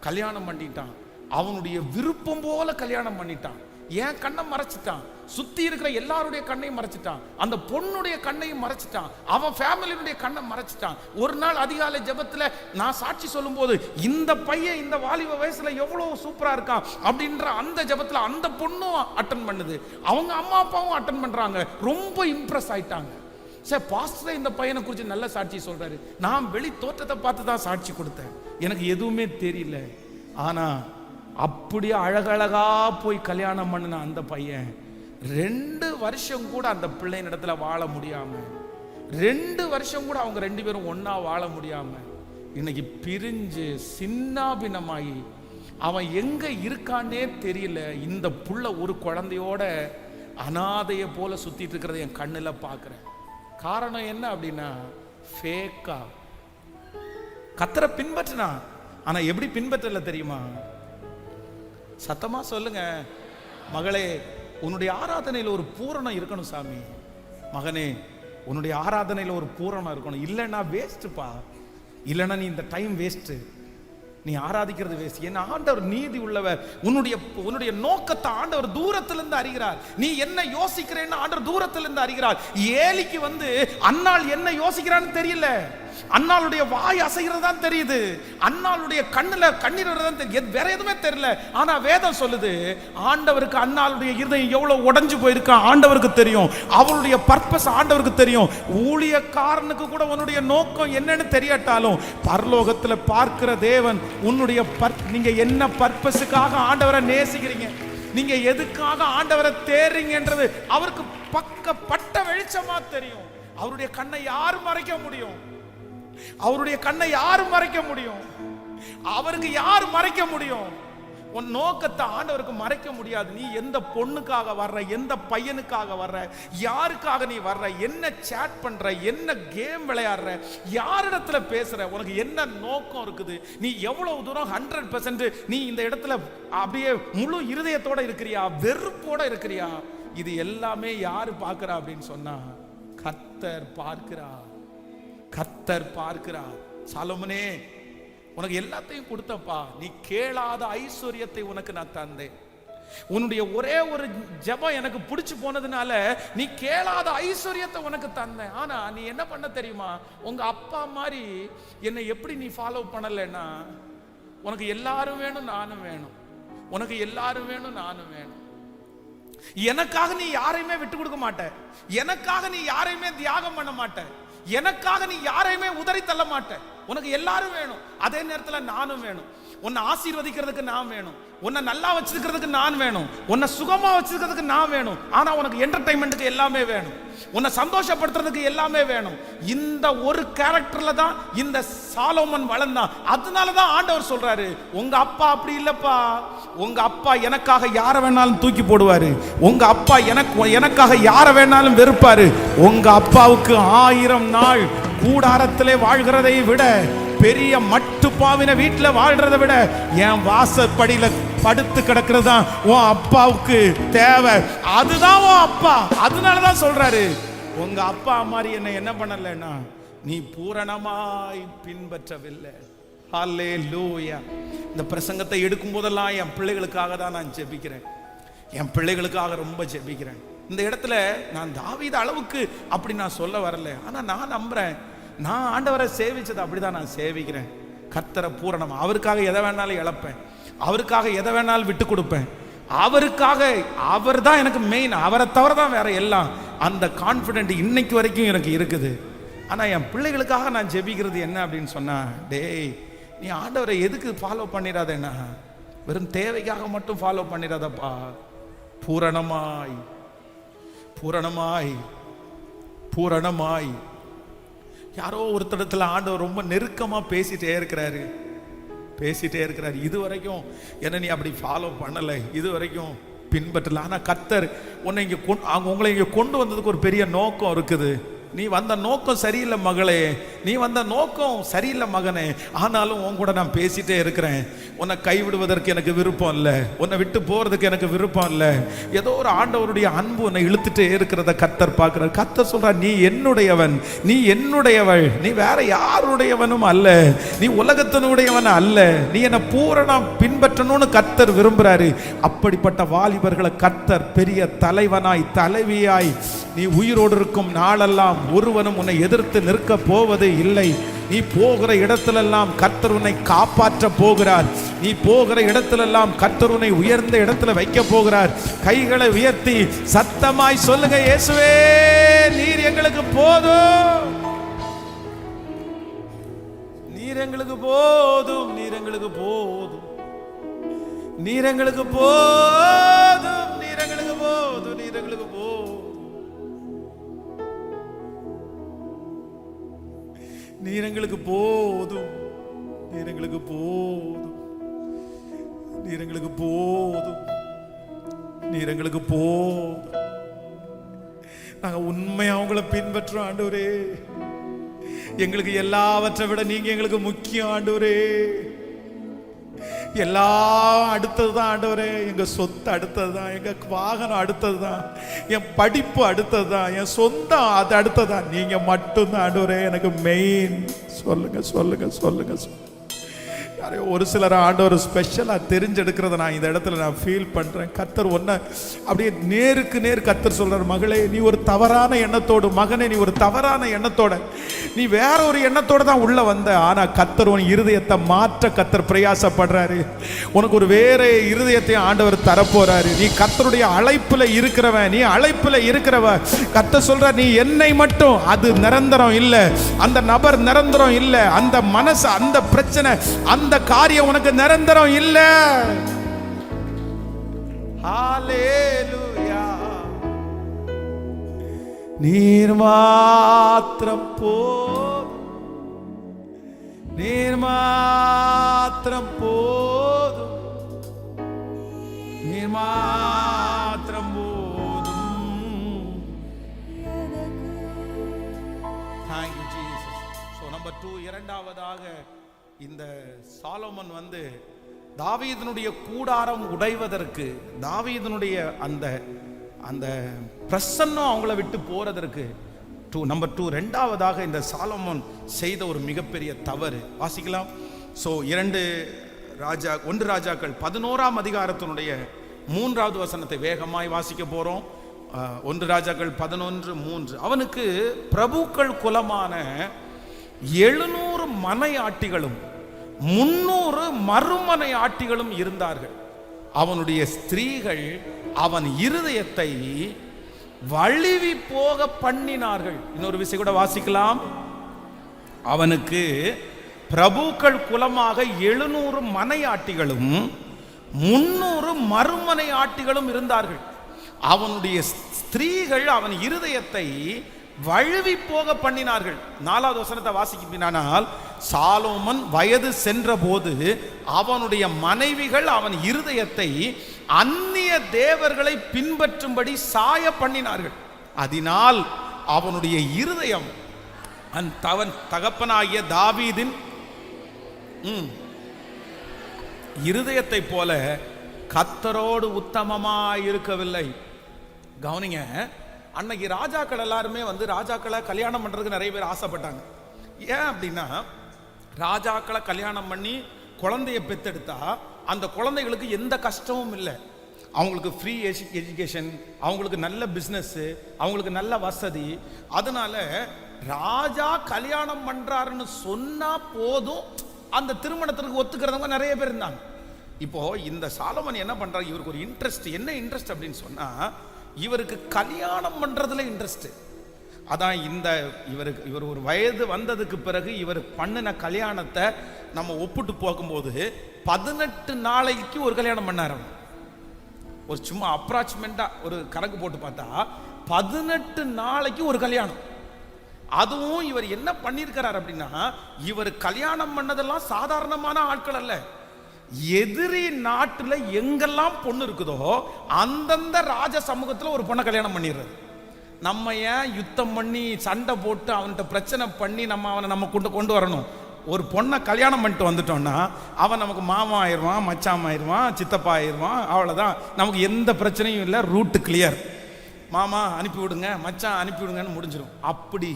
கல்யாணம் பண்ணிட்டான், அவனுடைய விருப்பம் போல கல்யாணம் பண்ணிட்டான். என் கண்ணை மறைச்சிட்டான், சுத்தி இருக்கிற எல்லாருடைய கண்ணையும் மறைச்சிட்டான், அந்த பொண்ணுடைய கண்ணையும் மறைச்சிட்டான், அவன் ஃபேமிலியுடைய கண்ணை மறைச்சிட்டான். ஒரு நாள் அதிகாலை ஜெபத்துல நான் சாட்சி சொல்லும் போது, இந்த பையன் இந்த வாலிப வயசுல எவ்வளவு சூப்பரா இருக்கான் அப்படின்ற அந்த ஜெபத்துல அந்த பொண்ணும் அட்டன் பண்ணுது, அவங்க அம்மா அப்பாவும் அட்டன் பண்றாங்க. ரொம்ப இம்ப்ரெஸ் ஆயிட்டாங்க. சார் பாஸ்டர் இந்த பையனை குறித்து நல்ல சாட்சி சொல்றாரு. நான் வெளி தோற்றத்தை பார்த்து தான் சாட்சி கொடுத்தேன், எனக்கு எதுவுமே தெரியல. ஆனா அப்படியே அழகழகா போய் கல்யாணம் பண்ணின அந்த பையன் 2 வருஷம் கூட அந்த பிள்ளையின் இடத்துல வாழ முடியாம, 2 வருஷம் கூட அவங்க 2 பேரும் ஒன்னா வாழ முடியாம இன்னைக்கு பிரிஞ்சு சின்னாபின்னமாயி அவன் எங்க இருக்கானே தெரியல. இந்த புள்ள ஒரு குழந்தையோட அனாதைய போல சுத்திட்டு இருக்கிறத என் கண்ணுல பாக்குறேன். காரணம் என்ன அப்படின்னா, ஃபேக்கா கர்த்தரை பின்பற்றினா. ஆனா எப்படி பின்பற்றல தெரியுமா? சத்தமா சொல்லுங்க. மகளே, உன்னுடைய ஆராதனையில் ஒரு பூரணம் இருக்கணும் சாமி. மகனே, உன்னுடைய ஆராதனையில் ஒரு பூரணம் இருக்கணும். இல்லைன்னா வேஸ்ட்டுப்பா. இல்லைன்னா நீ இந்த டைம் வேஸ்ட்டு, நீ ஆராதிக்கிறது வேஸ்ட். ஏன்னா ஆண்டவர் நீதி உள்ளவர். உன்னுடைய நோக்கத்தை ஆண்டவர் தூரத்திலிருந்து அறிகிறார். நீ என்ன யோசிக்கிறேன்னு ஆண்டவர் தூரத்திலிருந்து அறிகிறார். ஏலிக்கு அன்னாள் என்ன யோசிக்கிறான்னு தெரியல, அன்னாளுடைய வாய் அசைகிறது தான் தெரியுது, அன்னாளுடைய கண்ணுல கண்ணீர் தான் தெரியுது, வேற எதுவுமே தெரியல. ஆனா வேதம் சொல்லுது, ஆண்டவருக்கு அன்னாளுடைய இருதயம் எவ்வளவு உடைஞ்சு போயிருக்கா ஆண்டவருக்கு தெரியும். அவளுடைய பர்பஸ் ஆண்டவருக்கு தெரியும். ஊழியக்காரனுக்கு கூட உன்னுடைய நோக்கம் என்னன்னு தெரியட்டாலும் பரலோகத்துல பார்க்கிற தேவன் நீங்க என்ன பர்பஸுக்காக ஆண்டவரை நேசிக்கிறீங்க, நீங்க எதுக்காக ஆண்டவரை தேடுறீங்கன்றது அவருக்கு பட்ட வெளிச்சமா தெரியும். அவருடைய கண்ணை யாரும் மறைக்க முடியும்? அவருடைய கண்ணை யாரும் மறைக்க முடியும்? அவருக்கு யார் மறைக்க முடியும்? உன் நோக்கத்தை ஆண்டவருக்கு மறைக்க முடியாது. நீ எந்த பொண்ணுக்காக வர்ற, எந்த பையனுக்காக வர்ற, யாருக்காக நீ வர்ற, என்ன சேட் பண்ற, என்ன கேம் விளையாடுற, யாரிடத்துல பேசுற, உனக்கு என்ன நோக்கம் இருக்குது, நீ எவ்வளவு தூரம் 100% நீ இந்த இடத்துல அப்படியே முழு இருதயத்தோட இருக்கிறியா, வெறுப்போட இருக்கிறியா, இது எல்லாமே யாரு பார்க்கிறா அப்படின்னு சொன்னா கர்த்தர் பார்க்கிறார். கர்த்தர் பார்க்கிறார். சாலோமோனே, உனக்கு எல்லாத்தையும் கொடுத்தப்பா, நீ கேளாத ஐஸ்வர்யத்தை உனக்கு நான் தந்தேன். உன்னுடைய ஒரே ஒரு ஜெபம் எனக்கு பிடிச்சு போனதுனால நீ கேளாத ஐஸ்வர்யத்தை உனக்கு தந்தேன். ஆனா நீ என்ன பண்ண தெரியுமா? உங்க அப்பா மாதிரி என்னை எப்படி நீ ஃபாலோ பண்ணலைன்னா, உனக்கு எல்லாரும் வேணும் நானும் வேணும், உனக்கு எல்லாரும் வேணும் நானும் வேணும். எனக்காக நீ யாரையுமே விட்டு கொடுக்க மாட்ட, எனக்காக நீ யாரையுமே தியாகம் பண்ண மாட்ட, எனக்காக நீ யாரையுமே உதறி தள்ள மாட்ட. உனக்கு எல்லாரும் வேணும், அதே நேரத்தில் நானும் வேணும். உன்னை ஆசீர்வதிக்கிறதுக்கு நான் வேணும், உன்னை நல்லா வச்சிருக்கிறதுக்கு நான் வேணும், உன்னை சுகமா வச்சிருக்கிறதுக்கு நான் வேணும். ஆனா உனக்கு என்டர்டைன்மெண்ட்டுக்கு எல்லாமே வேணும், உன்னை சந்தோஷப்படுத்துறதுக்கு எல்லாமே வேணும். இந்த ஒரு கேரக்டர்ல தான் இந்த சாலோமன் வளர்ந்தான். அதனாலதான் ஆண்டவர் சொல்றாரு, உங்க அப்பா அப்படி இல்லப்பா, உங்க அப்பா எனக்காக யாரை வேணாலும் தூக்கி போடுவாரு, உங்க அப்பா எனக்காக யாரை வேணாலும் வெறுப்பாரு. உங்க அப்பாவுக்கு 1000 நாள் கூடாரத்திலே வாழ்கிறதை விட, பெரிய மட்டு பாவின வீட்டுல வாழ்றதை விட, என் வாசற்படியில படுத்து கிடக்கிறது தான் உன் அப்பாவுக்கு தேவை. அதுதான் உன் அப்பா. அதனாலதான் சொல்றாரு, உங்க அப்பா மாதிரி என்ன பண்ணலன்னா நீ பூரணமாய் பின்பற்றவில்லை. ஹல்லேலூயா. இந்த பிரசங்கத்தை எடுக்கும் போதெல்லாம் என் பிள்ளைகளுக்காக தான் நான் ஜெபிக்கிறேன், என் பிள்ளைகளுக்காக ரொம்ப ஜெபிக்கிறேன். இந்த இடத்துல நான் தாவீது அளவுக்கு அப்படி நான் சொல்ல வரல, ஆனா நான் நம்புறேன், நான் ஆண்டவரை சேவிச்சது அப்படிதான் நான் சேவிக்கிறேன். கர்த்தரை பூரணமா, அவருக்காக எதை வேணாலும் இழப்பேன், அவருக்காக எதை வேணாலும் விட்டு கொடுப்பேன், அவருக்காக அவர் தான் எனக்கு மெயின், அவரை தவிர தான் வேற எல்லாம். அந்த கான்ஃபிடென்ட் இன்னைக்கு வரைக்கும் எனக்கு இருக்குது. ஆனா என் பிள்ளைகளுக்காக நான் ஜெபிக்கிறது என்ன அப்படின்னு சொன்னா, டேய் நீ ஆண்டவரை எதுக்கு ஃபாலோ பண்ணிடாதேன்னா, வெறும் தேவைக்காக மட்டும் ஃபாலோ பண்ணிடாதப்பா. பூரணமாய் பூரணமாய் பூரணமாய். யாரோ ஒருத்தடத்துல ஆண்டவர் ரொம்ப நெருக்கமா பேசிட்டே இருக்கிறாரு. இது வரைக்கும் என்ன நீ அப்படி ஃபாலோ பண்ணலை, இது வரைக்கும் பின்பற்றல. ஆனா கர்த்தர் உங்களை இங்க கொண்டு வந்ததுக்கு ஒரு பெரிய நோக்கம் இருக்குது. நீ வந்த நோக்கம் சரியில்லை மகளே, நீ வந்த நோக்கம் சரியில்லை மகனே, ஆனாலும் உன் கூட நான் பேசிட்டே இருக்கிறேன். உன்னை கைவிடுவதற்கு எனக்கு விருப்பம் இல்லை, உன்னை விட்டு போறதுக்கு எனக்கு விருப்பம் இல்லை. ஏதோ ஒரு ஆண்டவருடைய அன்பு உன்னை இழுத்துட்டே இருக்கிறத கர்த்தர் பார்க்கிறார். கர்த்தர் சொல்றார், நீ என்னுடையவன், நீ என்னுடையவள், நீ வேற யாருடையவனும் அல்ல, நீ உலகத்தினுடையவன் அல்ல, நீ என்னை பூரணம் பின்பற்றணும்னு கர்த்தர் விரும்புறாரு. அப்படிப்பட்ட வாலிபர்களை கர்த்தர் பெரிய தலைவனாய் தலைவியாய், நீ உயிரோடு இருக்கும் நாளெல்லாம் ஒருவனும் உன்னை எதிர்த்து நிற்க போவது இல்லை. நீ போகிற இடத்திலெல்லாம் கர்த்தர் உன்னை காப்பாற்ற போகிறார். நீ போகிற இடத்திலெல்லாம் கர்த்தர் உன்னை உயர்ந்த இடத்துல வைக்க போகிறார். கைகளை உயர்த்தி சத்தமாய் சொல்லுங்க, இயேசுவே நீர் எங்களுக்கு போதும், நீர் எங்களுக்கு போதும், நீர் எங்களுக்கு போதும், நீர் எங்களுக்கு போதும், நீர் எங்களுக்கு போதும், நீர் எங்களுக்கு போதும், நீர் எங்களுக்கு போதும், நீர் எங்களுக்கு போதும், நீர் எங்களுக்கு போதும், நீர் எங்களுக்கு போதும். நாங்க உண்மையா உங்களை பின்பற்றோம் ஆண்டவரே. எங்களுக்கு எல்லாவற்றை விட நீங்க எங்களுக்கு முக்கியம் ஆண்டவரே. எல்லாம் அடுத்ததுதான் ஆண்டவரே. எங்க சொத்து அடுத்ததுதான், எங்க வாகனம் அடுத்ததுதான், என் படிப்பு அடுத்ததுதான், என் சொந்தம் அது அடுத்ததான். நீங்க மட்டும்தான் ஆண்டவரே எனக்கு மெயின். சொல்லுங்க சொல்லுங்க சொல்லுங்க. ஒரு சிலர் ஆண்டவர் ஸ்பெஷலா தெரிஞ்செடுக்கிறத நான் இந்த இடத்துல நான் ஃபீல் பண்றேன். கர்த்தர் ஒன்ன அப்படியே நேருக்கு நேர் கர்த்தர் சொல்றார், மகளே நீ ஒரு தவறான எண்ணத்தோடு, மகனே நீ ஒரு தவறான எண்ணத்தோட, நீ வேற ஒரு எண்ணத்தோட தான் உள்ள வந்த. ஆனா கர்த்தர் உன் இருதயத்தை மாற்ற கர்த்தர் பிரயாசப்படுறாரு. உனக்கு ஒரு வேற இருதயத்தை ஆண்டவர் தரப்போறாரு. நீ கர்த்தருடைய அழைப்புல இருக்கிறவன், நீ அழைப்புல இருக்கிறவ. கர்த்தர் சொல்ற, நீ என்னை மட்டும், அது நிரந்தரம் இல்ல, அந்த நபர் நிரந்தரம் இல்ல, அந்த மனசு, அந்த பிரச்சனை, அந்த காரியம் உனக்கு நிரந்தரம் இல்ல. ஹalleluya. நீர் மாத்திரம் போதும், நீர் மாத்திரம் போதும், நீர் மாத்திரம் போதும். Thank you Jesus. So number 2, இரண்டாவதாக இந்த சாலோமன் தாவீதினுடைய கூடாரம் உடைவதற்கு, தாவீதினுடைய அந்த அந்த பிரசன்னம் அவங்கள விட்டு போறதற்கு நம்பர் 2 இரண்டாவதாக இந்த சாலோமன் செய்த ஒரு மிகப்பெரிய தவறு. வாசிக்கலாம். ஸோ 1 ராஜாக்கள் 11ஆம் அதிகாரத்தினுடைய 3வது வசனத்தை வேகமாய் வாசிக்க போறோம். 1 ராஜாக்கள் 11:3. அவனுக்கு பிரபுக்கள் குலமான 700 மனையாட்டிகளும் 300 மறுமனை ஆட்டிகளும் இருந்தார்கள். அவனுடைய ஸ்திரீகள் அவன் இருதயத்தை வழுவி போக பண்ணினார்கள். இன்னொரு விஷயம் கூட வாசிக்கலாம். அவனுக்கு பிரபுக்கள் குலமாக 700 மனையாட்டிகளும் 300 மறுமனை ஆட்டிகளும் இருந்தார்கள். அவனுடைய ஸ்திரீகள் அவன் இருதயத்தை வழுவி போக பண்ணினார்கள். 4வது வசனத்தை வாசிக்கினால், சாலோமன் வயது சென்ற போது அவனுடைய மனைவிகள் அவன் இருதயத்தை அந்நிய தேவர்களை பின்பற்றும்படி சாய பண்ணினார்கள். அதனால் அவனுடைய இருதயம் அவன் தகப்பனாகிய தாவீதின் இருதயத்தை போல கர்த்தரோடு உத்தமமாய் இருக்கவில்லை. கவனிங்க, அன்னைக்கு ராஜாக்கள் எல்லாருமே ராஜாக்களை கல்யாணம் பண்றதுக்கு நிறைய பேர் ஆசைப்பட்டாங்க. ஏன் அப்படின்னா, ராஜாக்களை கல்யாணம் பண்ணி குழந்தைய பெத்தெடுத்தா அந்த குழந்தைகளுக்கு எந்த கஷ்டமும் இல்லை. அவங்களுக்கு ஃப்ரீ எஜுகேஷன், அவங்களுக்கு நல்ல பிஸ்னஸ், அவங்களுக்கு நல்ல வசதி. அதனால ராஜா கல்யாணம் பண்றாருன்னு சொன்னா போதும் அந்த திருமணத்திற்கு ஒத்துக்கிறவங்க நிறைய பேர் இருந்தாங்க. இப்போ இந்த சாலமன் என்ன பண்றாரு, இவருக்கு ஒரு இன்ட்ரெஸ்ட். என்ன இன்ட்ரெஸ்ட் அப்படின்னு சொன்னா, இவருக்கு கல்யாணம் பண்றதுல இன்ட்ரெஸ்ட். அதான் இவர் ஒரு வயது வந்ததுக்கு பிறகு இவர் பண்ணின கல்யாணத்தை நம்ம ஒப்பிட்டு போகும்போது 18 நாளைக்கு ஒரு கல்யாணம் பண்ணாரு. ஒரு சும்மா அப்ராக்சிமேட்டா ஒரு கணக்கு போட்டு பார்த்தா 18 நாளைக்கு ஒரு கல்யாணம். அதுவும் இவர் என்ன பண்ணியிருக்கிறார் அப்படின்னா, இவர் கல்யாணம் பண்ணதெல்லாம் சாதாரணமான ஆட்கள் அல்ல. எதிரி நாட்டுல எங்கெல்லாம் பொண்ணு இருக்குதோ அந்தந்த ராஜ சமூகத்துல ஒரு பொண்ணை கல்யாணம் பண்ணிடுறது. நம்ம ஏன் யுத்தம் பண்ணி சண்டை போட்டு அவன்கிட்ட பிரச்சனை பண்ணி அவனை கொண்டு வரணும்? ஒரு பொண்ணை கல்யாணம் பண்ணிட்டு வந்துட்டோம்னா அவன் நமக்கு மாமா ஆயிடுவான், மச்சாம் ஆயிடுவான், சித்தப்பா ஆயிடுவான். அவ்வளோதான், நமக்கு எந்த பிரச்சனையும் இல்லை. Route clear. மாமா அனுப்பி விடுங்க, மச்சான் அனுப்பி விடுங்கன்னு முடிஞ்சிடும். அப்படி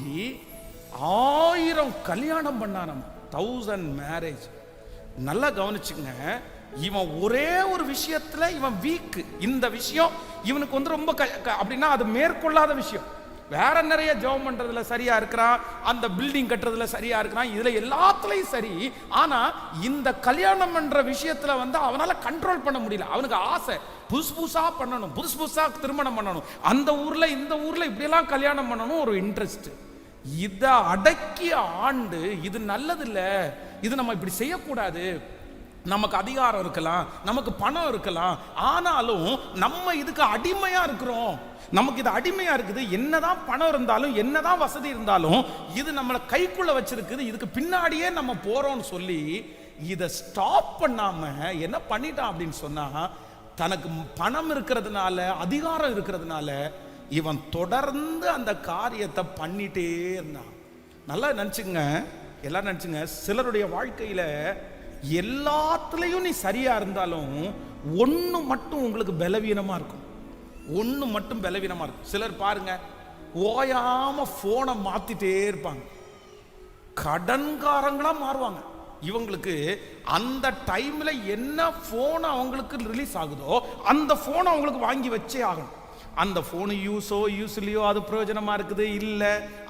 1000 கல்யாணம் பண்ணான். 1000 மேரேஜ். நல்லா கவனிச்சுங்க. இவன் ஒரே ஒரு விஷயத்துல இவன் வீக். இந்த விஷயம் இவனுக்கு ரொம்ப அப்படின்னா அது மேற்கொள்ளாத விஷயம். வேற நிறைய ஜெபம் பண்றதுல சரியா இருக்கிறான், அந்த பில்டிங் கட்டுறதுல சரியா இருக்கிறான், இதுல எல்லாத்துலயும் சரி. ஆனா இந்த கல்யாணம் பண்ற விஷயத்துல அவனால கண்ட்ரோல் பண்ண முடியல. அவனுக்கு ஆசை புதுசு புதுசா பண்ணணும், புதுசு புதுசா திருமணம் பண்ணணும், அந்த ஊர்ல இந்த ஊர்ல இப்படியெல்லாம் கல்யாணம் பண்ணணும், ஒரு இன்ட்ரெஸ்ட். இதை அடக்கிய ஆண்டு இது நல்லது இல்ல, இது நம்ம இப்படி செய்யக்கூடாது. நமக்கு அதிகாரம் இருக்கலாம், நமக்கு பணம் இருக்கலாம், ஆனாலும் நம்ம இதுக்கு அடிமையா இருக்கிறோம். நமக்கு இது அடிமையா இருக்குது. என்னதான் பணம் இருந்தாலும், என்னதான் வசதி இருந்தாலும், இது நம்மளை கைக்குள்ள வச்சிருக்குது. இதுக்கு பின்னாடியே நம்ம போறோம்னு சொல்லி இதை ஸ்டாப் பண்ணாம என்ன பண்ணிட்டான் அப்படின்னு சொன்னா, தனக்கு பணம் இருக்கிறதுனால, அதிகாரம் இருக்கிறதுனால இவன் தொடர்ந்து அந்த காரியத்தை பண்ணிட்டே இருந்தான். நல்லா நினைச்சுங்க, எல்லாரும் நினைச்சுங்க, சிலருடைய வாழ்க்கையில எல்லாத்துலயும் நீ சரியா இருந்தாலும் ஒண்ணு மட்டும் உங்களுக்கு பலவீனமா இருக்கும். ஒண்ணு மட்டும் பலவீனமா இருக்கும். சிலர் பாருங்க, ஓயாம போனை மாத்திட்டே இருப்பாங்க, கடன்காரங்களா மாறுவாங்க. இவங்களுக்கு அந்த டைம்ல என்ன போன் அவங்களுக்கு ரிலீஸ் ஆகுதோ அந்த போனை அவங்களுக்கு வாங்கி வச்சே ஆகணும். அந்த போன் யூஸ் இல்லையோ அது பிரயோஜனமா இருக்குது இல்ல,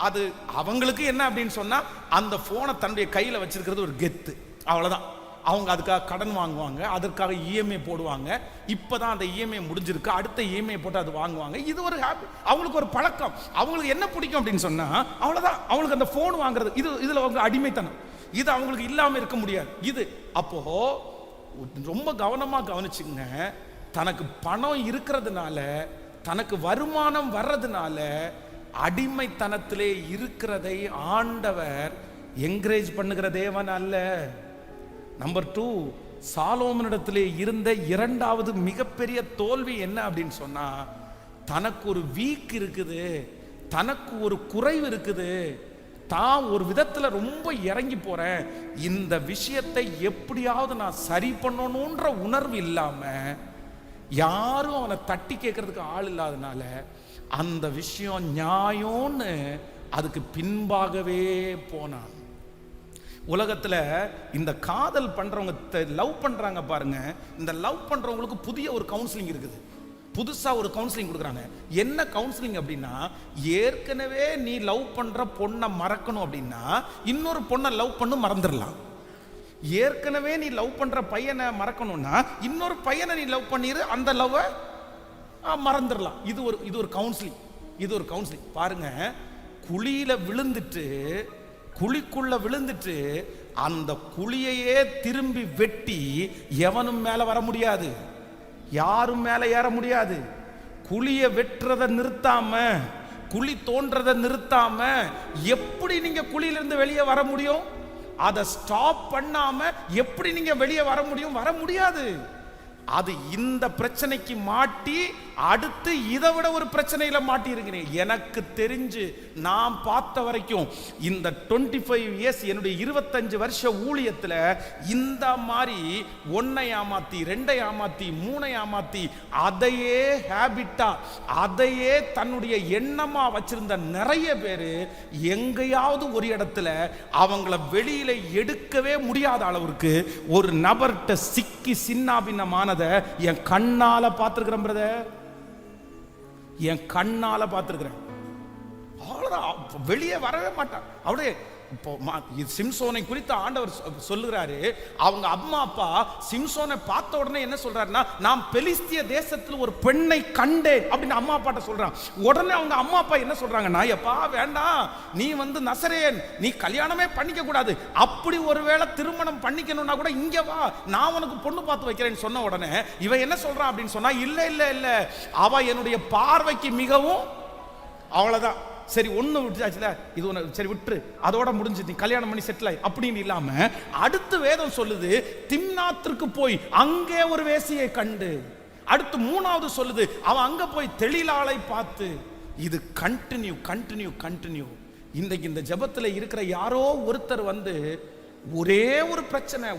அது அவங்களுக்கு என்ன அப்படின்னு சொன்னா அந்த போனை தன்னுடைய கையில வச்சிருக்கிறது ஒரு கெத்து, அவ்வளவுதான். அவங்க அதுக்காக கடன் வாங்குவாங்க, அதற்காக இஎம்ஐ போடுவாங்க. இப்பதான் அந்த இஎம்ஐ முடிஞ்சிருக்கு, அடுத்த இஎம்ஐ போட்டு அது வாங்குவாங்க. இது ஒரு ஹாபிட், அவங்களுக்கு ஒரு பழக்கம். அவங்களுக்கு என்ன பிடிக்கும் அப்படின்னு சொன்னா அவ்வளவுதான், அவங்களுக்கு அந்த போன் வாங்குறது, இதுல அவங்க அடிமைத்தனம். இது அவங்களுக்கு இல்லாம இருக்க முடியாது. இது அப்போ ரொம்ப கவனமா கவனிச்சுங்க. தனக்கு பணம் இருக்கிறதுனால, தனக்கு வருமானம் வர்றதுனால அடிமைத்தனத்திலே இருக்கிறதை ஆண்டவர் என்கரேஜ் பண்ணுகிற தேவன் அல்ல. நம்பர் 2, சாலோமனிடத்திலே இருந்த இரண்டாவது மிகப்பெரிய தோல்வி என்ன அப்படின்னு சொன்னா, தனக்கு ஒரு வீக் இருக்குது, தனக்கு ஒரு குறைவு இருக்குது, தான் ஒரு விதத்துல ரொம்ப இறங்கி போறேன், இந்த விஷயத்தை எப்படியாவது நான் சரி பண்ணணும்ன்ற உணர்வு இல்லாம, யாரும் அவனை தட்டி கேட்கறதுக்கு ஆள் இல்லாதனால அந்த விஷயம் நியாயம்னு அதுக்கு பின்பாகவே போனான். உலகத்துல இந்த காதல் பண்றவங்க, லவ் பண்றாங்க பாருங்க, இந்த லவ் பண்றவங்களுக்கு புதிய ஒரு கவுன்சிலிங் இருக்குது. புதுசா ஒரு கவுன்சிலிங் கொடுக்குறாங்க. என்ன கவுன்சிலிங் அப்படின்னா, ஏற்கனவே நீ லவ் பண்ற பொண்ணை மறக்கணும் அப்படின்னா இன்னொரு பொண்ணை லவ் பண்ணு மறந்துடலாம். ஏற்கனவே நீ லவ் பண்ற பையனை மறக்கணும்னா இன்னொரு பையனை நீ லவ் பண்ணிரு, அந்த லவ் மறந்துடலாம். இது ஒரு கவுன்சிலிங். இது ஒரு கவுன்சிலிங். பாருங்க, குழியில விழுந்துட்டு, குழிக்குள்ள விழுந்துட்டு அந்த குழியையே திரும்பி வெட்டி எவனும் மேல வர முடியாது, யாரும் மேல ஏற முடியாது. குழிய வெட்டுறத நிறுத்தாம, குழி தோன்றத நிறுத்தாம எப்படி நீங்க குழியிலிருந்து வெளியே வர முடியும்? அதை ஸ்டாப் பண்ணாம எப்படி நீங்க வெளியே வர முடியும்? வர முடியாது. அது இந்த பிரச்சனைக்கு மாட்டி அடுத்து இதை விட ஒரு பிரச்சனையில மாட்டி இருக்கிறேன். எனக்கு தெரிஞ்சு நான் பார்த்த வரைக்கும் இந்த 25 இயர்ஸ் என்னுடைய 25 வருஷ ஊழியத்துல இந்த மாதிரி 1 ஏமாத்தி 2 ஏமாத்தி 3 ஏமாத்தி அதையே ஹேபிட்டா, அதையே தன்னுடைய எண்ணமா வச்சிருந்த நிறைய பேரு எங்கேயாவது ஒரு இடத்துல அவங்கள வெளியில எடுக்கவே முடியாத அளவுக்கு ஒரு நபர்கிட்ட சிக்கி சின்னாபின்னமானதை என் கண்ணால பார்த்திருக்கிறேன் பிரதர், என் கண்ணால பார்த்திருக்கிறேன். அவ்வளவுதான், வெளியே வரவே மாட்டான். அப்படியே இப்போ சிம்சோனை குறித்து ஆண்டவர் சொல்லுகிறாரு. அவங்க அம்மா அப்பா சிம்சோனை பார்த்த உடனே என்ன சொல்றாருன்னா, நான் பெலிஸ்திய தேசத்தில் ஒரு பெண்ணை கண்டேன் அப்படின்னு அம்மா அப்பாட்ட சொல்றான். உடனே அவங்க அம்மா அப்பா என்ன சொல்றாங்கன்னா, எப்பா வேண்டாம், நீ நசரேன், நீ கல்யாணமே பண்ணிக்க கூடாது, அப்படி ஒருவேளை திருமணம் பண்ணிக்கணும்னா கூட இங்க வா, நான் உனக்கு பொண்ணு பார்த்து வைக்கிறேன்னு சொன்ன உடனே இவன் என்ன சொல்றான் அப்படின்னு சொன்னா, இல்ல இல்ல இல்ல, அவ என்னுடைய பார்வைக்கு மிகவும், அவ்வளவுதான், சரி ஒண்ணு விட்டுச்சாச்சுல, இது ஒண்ணு சரி விட்டுரு, அதோட முடிஞ்சு நீ கல்யாணம் பண்ணி செட்டில் ஆகி அப்படின்னு இல்லாம அடுத்து வேதம் சொல்லுது, திம்னாத்திற்கு போய் அங்கே ஒரு வேசியை கண்டு, அடுத்து 3வது சொல்லுது அவன் அங்க போய் தெளிலாளை பார்த்து. இது கண்டினியூ கண்டினியூ கண்டினியூ. இன்றைக்கு இந்த ஜெபத்துல இருக்கிற யாரோ ஒருத்தர் ஒரே ஒரு பிரச்சனை,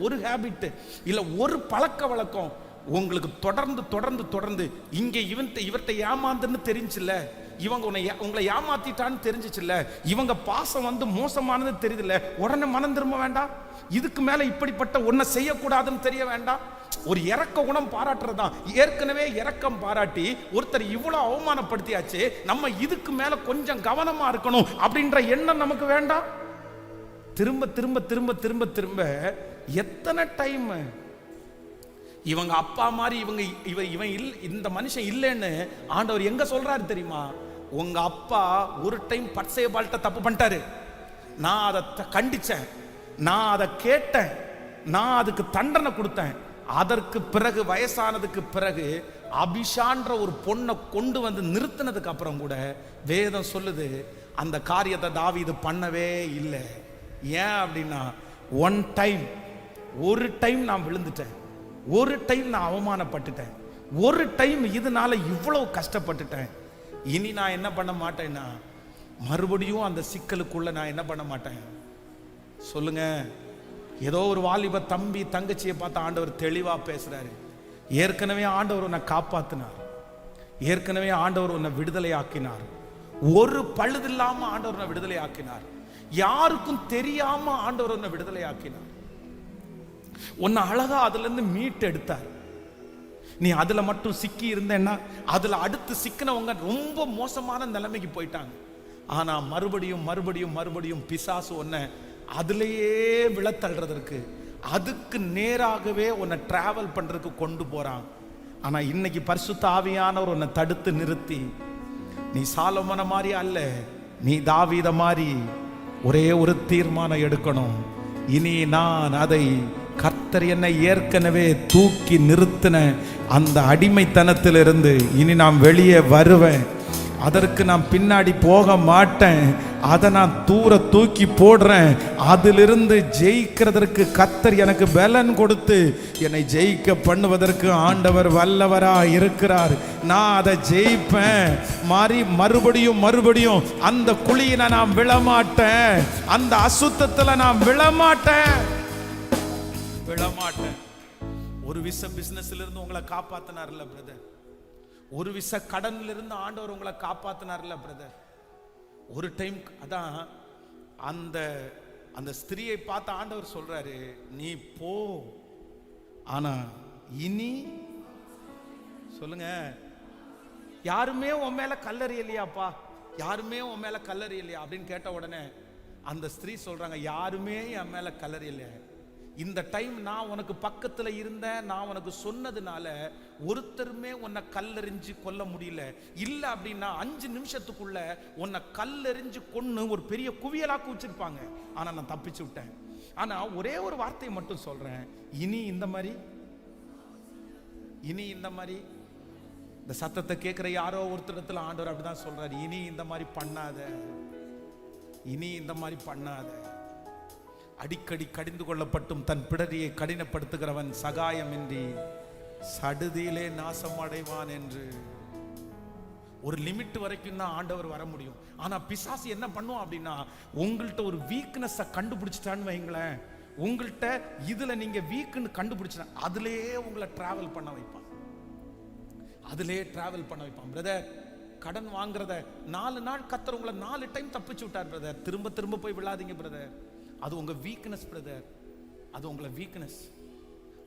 ஒரு ஹேபிட் இல்ல ஒரு பழக்க வழக்கம் உங்களுக்கு தொடர்ந்து தொடர்ந்து தொடர்ந்து இங்க இவர்கிட்ட ஏமாந்துன்னு தெரிஞ்சுல, இவங்க உங்களை ஏமாத்திட்டான்னு தெரிஞ்சிச்சுல்ல, இவங்க பாசம் மோசமானது தெரியுதுல்ல, உடனே மனம் திரும்ப வேண்டாம். இதுக்கு மேல இப்படிப்பட்ட ஒன்றை செய்யக்கூடாதுன்னு தெரிய வேண்டாம். ஒரு இரக்க குணம் பாராட்டுறதுதான். ஏற்கனவே இரக்கம் பாராட்டி ஒருத்தர் இவ்வளவு அவமானப்படுத்தியாச்சு, நம்ம இதுக்கு மேல கொஞ்சம் கவனமா இருக்கணும் அப்படின்ற எண்ணம் நமக்கு வேண்டாம். திரும்ப திரும்ப திரும்ப திரும்ப திரும்ப எத்தனை டைம் இவங்க அப்பா மாதிரி இவன் இந்த மனுஷன் இல்லைன்னு ஆண்டவர் எங்க சொல்றாரு தெரியுமா? உங்க அப்பா ஒரு டைம் பட்சேபால்ட்ட தப்பு பண்ணிட்டாரு, நான் அதை கண்டிச்சேன், நான் அதை கேட்டேன், நான் அதுக்கு தண்டனை கொடுத்தேன். அதற்கு பிறகு வயசானதுக்கு பிறகு அபிஷான்ற ஒரு பொண்ணை கொண்டு நிறுத்தினதுக்கு அப்புறம் கூட வேதம் சொல்லுது அந்த காரியத்தை தாவீது பண்ணவே இல்லை. ஏன் அப்படின்னா, ஒரு டைம் நான் விழுந்துட்டேன், ஒரு டைம் நான் அவமானப்பட்டுட்டேன், ஒரு டைம் இதனால இவ்வளவு கஷ்டப்பட்டுட்டேன். இனி நான் என்ன பண்ண மாட்டேன்னா, மறுபடியும் அந்த சிக்கலுக்குள்ள நான் என்ன பண்ண மாட்டேன் சொல்லுங்க. ஏதோ ஒரு வாலிப தம்பி தங்கச்சியை பார்த்து ஆண்டவர் தெளிவா பேசுறாரு. ஏற்கனவே ஆண்டவர் உன்னை காப்பாத்தினார், ஏற்கனவே ஆண்டவர் உன்னை விடுதலை ஆக்கினார், ஒரு பழுதில்லாம ஆண்டவர் உன்னை விடுதலை ஆக்கினார், யாருக்கும் தெரியாம ஆண்டவர் உன்னை விடுதலை ஆக்கினார், உன்னை அழகா அதுல இருந்து மீட்டு எடுத்தார். நீ அதுல மட்டும் சிக்கி இருந்தேன்னா அதுல அடுத்து சிக்கினவங்க ரொம்ப மோசமான நிலைமைக்கு போயிட்டாங்க. ஆனா மறுபடியும் மறுபடியும் மறுபடியும் பிசாசு உன்னை அதுலயே விழத்தள்ளுறதற்கு, அதுக்கு நேராகவே உன்னை டிராவல் பண்றதுக்கு கொண்டு போறான். ஆனா இன்னைக்கு பரிசுத்த ஆவியானவர் உன்னை தடுத்து நிறுத்தி, நீ சாலமோன மாதிரி அல்ல, நீ தாவீத மாதிரி ஒரே ஒரு தீர்மானம் எடுக்கணும். இனி நான் அதை கர்த்தர் என்னை ஏற்கனவே தூக்கி நிறுத்தின அந்த அடிமைத்தனத்திலிருந்து இனி நான் வெளியே வருவேன், அதற்கு நான் பின்னாடி போக மாட்டேன், அதை நான் தூர தூக்கி போடுறேன், அதிலிருந்து ஜெயிக்கிறதற்கு கர்த்தர் எனக்கு பலன் கொடுத்து என்னை ஜெயிக்க பண்ணுவதற்கு ஆண்டவர் வல்லவரா இருக்கிறார். நான் அதை ஜெயிப்பேன். மறுபடியும் மறுபடியும் அந்த குழியில நான் விழமாட்டேன், அந்த அசுத்தத்துல நான் விழமாட்டேன். ஒரு விச பிசினஸ்ல இருந்து உங்களை காப்பாத்தினார்ல பிரதர், ஒரு விச கடன்ல இருந்து ஆண்டவர் உங்களை காப்பாத்தினார்ல பிரதர். ஒரு டைம் அதான் அந்த அந்த ஸ்திரியை பார்த்து ஆண்டவர் சொல்றாரு, நீ போ, ஆனா இனி சொல்லுங்க, யாருமே உன் மேல கல்லறியலையாப்பா, யாருமே உன் மேல கல்லறியலையா அப்படின்னு கேட்ட உடனே அந்த ஸ்திரீ சொல்றாங்க, யாருமே என் மேல கல்லறியலையா, இந்த டைம் நான் உனக்கு பக்கத்துல இருந்தேன், நான் உனக்கு சொன்னதுனால ஒருத்தருமே உன்னை கல்லெறிஞ்சு கொல்ல முடியல. இல்ல அப்படின்னா 5 நிமிஷத்துக்குள்ள உன்னை கல்லெறிஞ்சு கொன்னு ஒரு பெரிய குவியலாக்கு வச்சிருப்பாங்க. ஆனா நான் தப்பிச்சு விட்டேன். ஆனா ஒரே ஒரு வார்த்தையை மட்டும் சொல்றேன், இனி இந்த மாதிரி இந்த சத்தத்தை கேட்கிற யாரோ ஒருத்தரத்துல ஆண்டவர் அப்படிதான் சொல்றாரு, இனி இந்த மாதிரி பண்ணாத, இனி இந்த மாதிரி பண்ணாத. அடிக்கடி கடிந்து கொள்ளப்பட்டும் தன் பிடரியை கடினப்படுத்துகிறவன் சகாயமின்றி சடுதியிலே நாசம் அடைவான் என்று. ஒரு லிமிட் வரைக்கும் தான் ஆண்டவர் வர முடியும். ஆனா பிசாசு என்ன பண்ணுவான் அப்படின்னா, உங்கள்கிட்ட ஒரு வீக்னஸ் கண்டுபிடிச்சிட்டான்னு வைங்களேன், உங்கள்கிட்ட இதுல நீங்க வீக்னு கண்டுபிடிச்சா அதுலயே உங்களை டிராவல் பண்ண வைப்பான், அதுலயே டிராவல் பண்ண வைப்பான். பிரதர், கடன் வாங்குறத 4 நாள் கர்த்தர் உங்களை 4 டைம் தப்பிச்சு விட்டார் பிரதர், திரும்ப திரும்ப போய் விழாதீங்க பிரதர். அது உங்க வீக்னஸ் பிரதர், அது உங்களை வீக்னஸ்.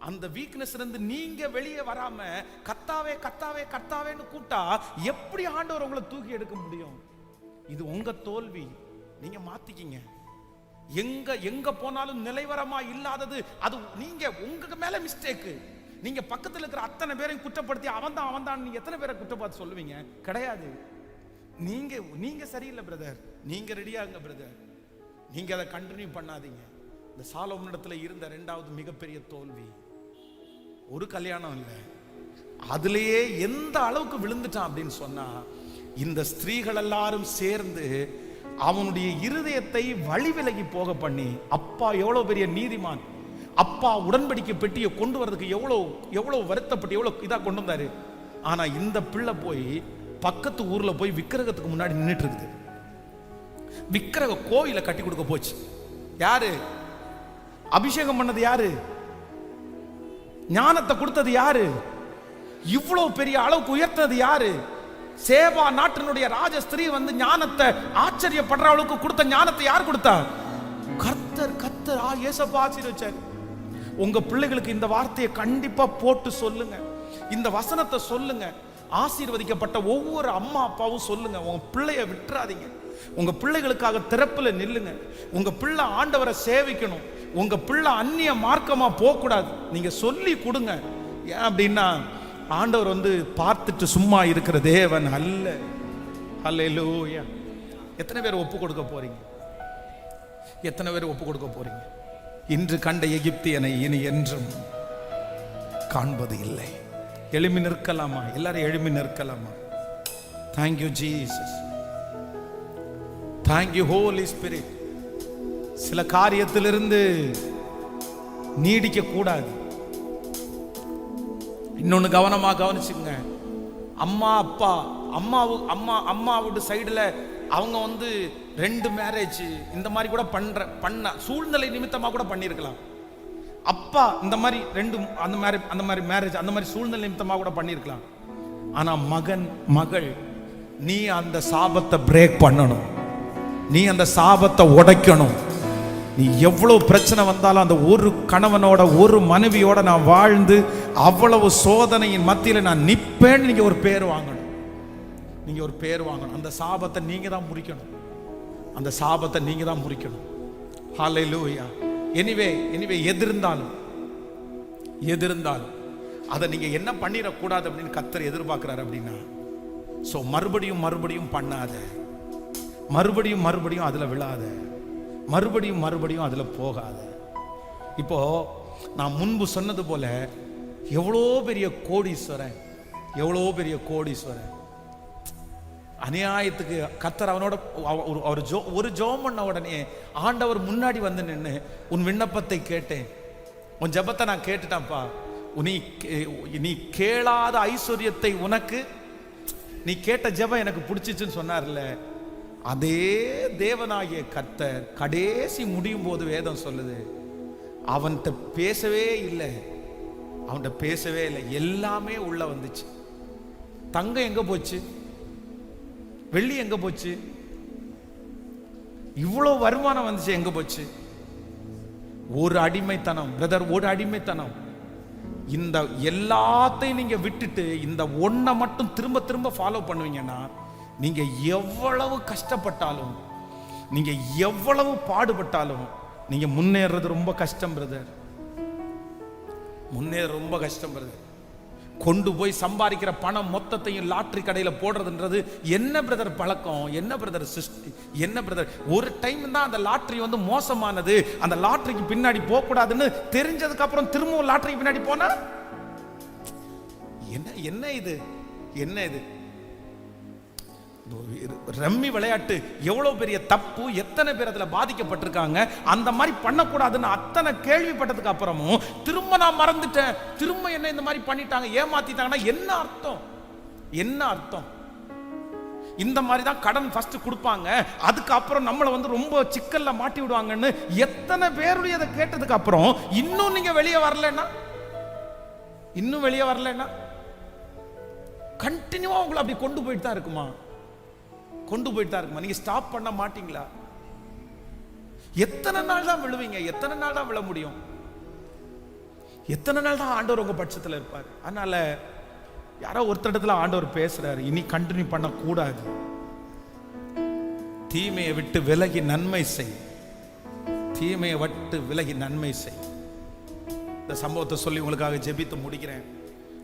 அந்த வீக்னஸ் இருந்து நீங்க வெளியே வராம கர்த்தாவே கர்த்தாவே கர்த்தாவேன்னு கூட்டா எப்படி ஆண்டவர் உங்களை தூக்கி எடுக்க முடியும்? இது உங்க தோல்வி, நீங்க மாத்திக்கிங்க. எங்க போனாலும் நிலைவரமா இல்லாதது அது நீங்க உங்க மேல மிஸ்டேக். நீங்க பக்கத்துல இருக்கிற அத்தனை பேரையும் குற்றப்படுத்தி அவன் தான் நீங்க எத்தனை பேரை குற்றப்படுத்தி சொல்லுவீங்க? கிடையாது. நீங்க சரியில்லை பிரதர், நீங்க ரெடியாகுங்க பிரதர், நீங்க அதை கண்டினியூ பண்ணாதீங்க. இந்த சாலோமோனிடத்துல இருந்த 2வது மிகப்பெரிய தோல்வி ஒரு கல்யாணம் இல்லை, அதுலயே எந்த அளவுக்கு விழுந்துட்டான் அப்படின்னு சொன்னா, இந்த ஸ்திரீகள் எல்லாரும் சேர்ந்து அவனுடைய இருதயத்தை வழி விலகி போக பண்ணி, அப்பா எவ்வளவு பெரிய நீதிமான், அப்பா உடன்படிக்கை பெட்டியை கொண்டு வரதுக்கு எவ்வளவு வருத்தப்பட்டு எவ்வளவு இதா கொண்டு வந்தாரு. ஆனா இந்த பிள்ளை போய் பக்கத்து ஊர்ல போய் விக்கிரகத்துக்கு முன்னாடி நின்றுட்டு இருக்குது. விக்கிரக கோயிலை கட்டி கொடுக்க போச்சு. யாரு அபிஷேகம் பண்ணது? யாரு ஞானத்தை கொடுத்தது? யாரு இவ்வளவு பெரிய அளவுக்கு உயர்த்தது? யாரு? சேவா நாட்டினுடைய ராஜஸ்திரீ வந்து ஞானத்தை ஆச்சரியப்படுற அளவுக்கு கொடுத்த ஞானத்தை யார் கொடுத்தா? கர்த்தர். கர்த்தர் ஏசப்பா ஆசீர்வதிச்சார். உங்க பிள்ளைகளுக்கு இந்த வார்த்தையை கண்டிப்பா போட்டு சொல்லுங்க, இந்த வசனத்தை சொல்லுங்க. ஆசீர்வதிக்கப்பட்ட ஒவ்வொரு அம்மா அப்பாவும் சொல்லுங்க, உங்க பிள்ளைய விட்டுறாதீங்க, உங்க பிள்ளைகளுக்காக திறப்புல நில்லுங்க. உங்க பிள்ளை ஆண்டவரை சேவிக்கணும், உங்க பிள்ளை அந்நிய மார்க்கமா போக கூடாது. நீங்க சொல்லி கொடுங்க. ஏன் அப்படின்னா ஆண்டவர் வந்து பார்த்துட்டு சும்மா இருக்கிற தேவன் அல்ல. அல்லேலூயா. எத்தனை பேர் ஒப்பு கொடுக்க போறீங்க? எத்தனை பேர் ஒப்பு கொடுக்க போறீங்க? இன்று கண்ட எகிப்தியனை இனி என்றும் காண்பது இல்லை. எழுமி நிற்கலாமா? எல்லாரும் எழுமி நிற்கலாமா? Thank you Jesus, thank you Holy Spirit. சில காரியத்திலிருந்து நீடிக்க கூடாது. இன்னொன்னு கவனமா கவனிச்சுங்க. அம்மா அப்பா அம்மாவோட சைடுல அவங்க வந்து 2 மேரேஜ் இந்த மாதிரி கூட பண்ண சூழ்நிலை நிமித்தமா கூட பண்ணிருக்கலாம். அப்பா இந்த மாதிரி அந்த மாதிரி மேரேஜ் அந்த மாதிரி சூழ்நிலை நிமித்தமாக கூட பண்ணியிருக்கலாம். ஆனா மகன் மகள், நீ அந்த சாபத்தை பிரேக் பண்ணணும், நீ அந்த சாபத்தை உடைக்கணும். நீ எவ்வளவு பிரச்சனை வந்தாலும் அந்த ஒரு கணவனோட ஒரு மனைவியோட நான் வாழ்ந்து அவ்வளவு சோதனையின் மத்தியில் நான் நிப்பேன்னு நீங்க ஒரு பேர் வாங்கணும். நீங்க ஒரு பேர் வாங்கணும். அந்த சாபத்தை நீங்க தான் முறிக்கணும். அந்த சாபத்தை நீங்க தான் முறிக்கணும். ஹல்லேலூயா. எனிவே எதிர்ந்தாலும் அதை நீங்க என்ன பண்ணிடக்கூடாது அப்படின்னு கர்த்தர் எதிர்பார்க்கிறார் அப்படின்னா, சோ மறுபடியும் பண்ணாத, மறுபடியும் அதுல விழாத, மறுபடியும் அதுல போகாத. இப்போ நான் முன்பு சொன்னது போல எவ்வளோ பெரிய கோடீஸ்வரன் அநியாயத்துக்கு கர்த்தர் அவனோட ஒரு ஜெபம் பண்ண உடனே ஆண்டவர் முன்னாடி வந்து நின்று, உன் விண்ணப்பத்தை கேட்டேன், உன் ஜெபத்தை நான் கேட்டுட்டான்ப்பா, நீ கேளாத ஐஸ்வர்யத்தை உனக்கு, நீ கேட்ட ஜெபம் எனக்கு பிடிச்சிச்சுன்னு சொன்னார்ல, அதே தேவனாகிய கர்த்தர் கடைசி முடியும் போது வேதம் சொல்லுது, அவன்கிட்ட பேசவே இல்லை, எல்லாமே உள்ள வந்துச்சு. தங்கம் எங்க போச்சு? வெள்ளி எங்க போச்சு? இவ்வளவு வருமானம் வந்துச்சு, எங்க போச்சு? ஒரு அடிமைத்தனம் பிரதர், ஒரு அடிமைத்தனம். இந்த எல்லாத்தையும் நீங்க விட்டுட்டு இந்த ஒன்றை மட்டும் திரும்ப ஃபாலோ பண்ணுவீங்கன்னா, நீங்க எவ்வளவு கஷ்டப்பட்டாலும், நீங்க எவ்வளவு பாடுபட்டாலும் நீங்க முன்னேறது ரொம்ப கஷ்டம் பிரதர். கொண்டு போய் சம்பாதிக்கிற பணம் மொத்தத்தையும் லாட்டரி கடையில போடுறதுன்றது என்ன பிரதர் பழக்கம், என்ன பிரதர் சிஸ்டி, என்ன பிரதர்? ஒரு டைம் தான் அந்த லாட்டரி வந்து மோசமானது, அந்த லாட்டரிக்கு பின்னாடி போக கூடாதுன்னு தெரிஞ்சதுக்கு அப்புறம் திரும்பவும் லாட்டரிக்கு பின்னாடி போனா என்ன இது? ரம்மி விளையாட்டு எவ்வளவு பெரிய தப்பு, எத்தனை பேர் அதுல பாதிக்கப்பட்டிருக்காங்க. அந்த மாதிரி பண்ணக்கூடாதுன்னு அத்தனை கேள்விப்பட்டதுக்கு அப்புறமும் திரும்ப நான் மறந்துட்டேன், திரும்ப என்ன இந்த மாதிரி பண்ணிட்டாங்க, ஏமாத்திட்டாங்கன்னா என்ன அர்த்தம்? இந்த மாதிரி தான் கடன் ஃபர்ஸ்ட் கொடுப்பாங்க, அதுக்கு அப்புறம் நம்மளை வந்து ரொம்ப சிக்கல்ல மாட்டி விடுவாங்கன்னு எத்தனை பேருடைய அதை கேட்டதுக்கு அப்புறம் இன்னும் நீங்க வெளியே வரலன்னா கண்டினியூவா உங்களை அப்படி கொண்டு போயிட்டு தான் இருக்குமா? நீங்க ஸ்டாப் பண்ண மாட்டீங்களா? எத்தனை நாள் தான் விழுவீங்க? எத்தனை நாள் தான் விழ முடியும்? எத்தனை நாள் தான் ஆண்டவர் உங்க பட்சத்தில் இருப்பார்? அதனால யாரோ ஒருத்தடத்துல ஆண்டவர் பேசுறாரு, இனி கண்டினியூ பண்ண கூடாது, தீமையை விட்டு விலகி நன்மை செய். இந்த சம்பவத்தை சொல்லி உங்களுக்காக ஜெபித்து முடிக்கிறேன்.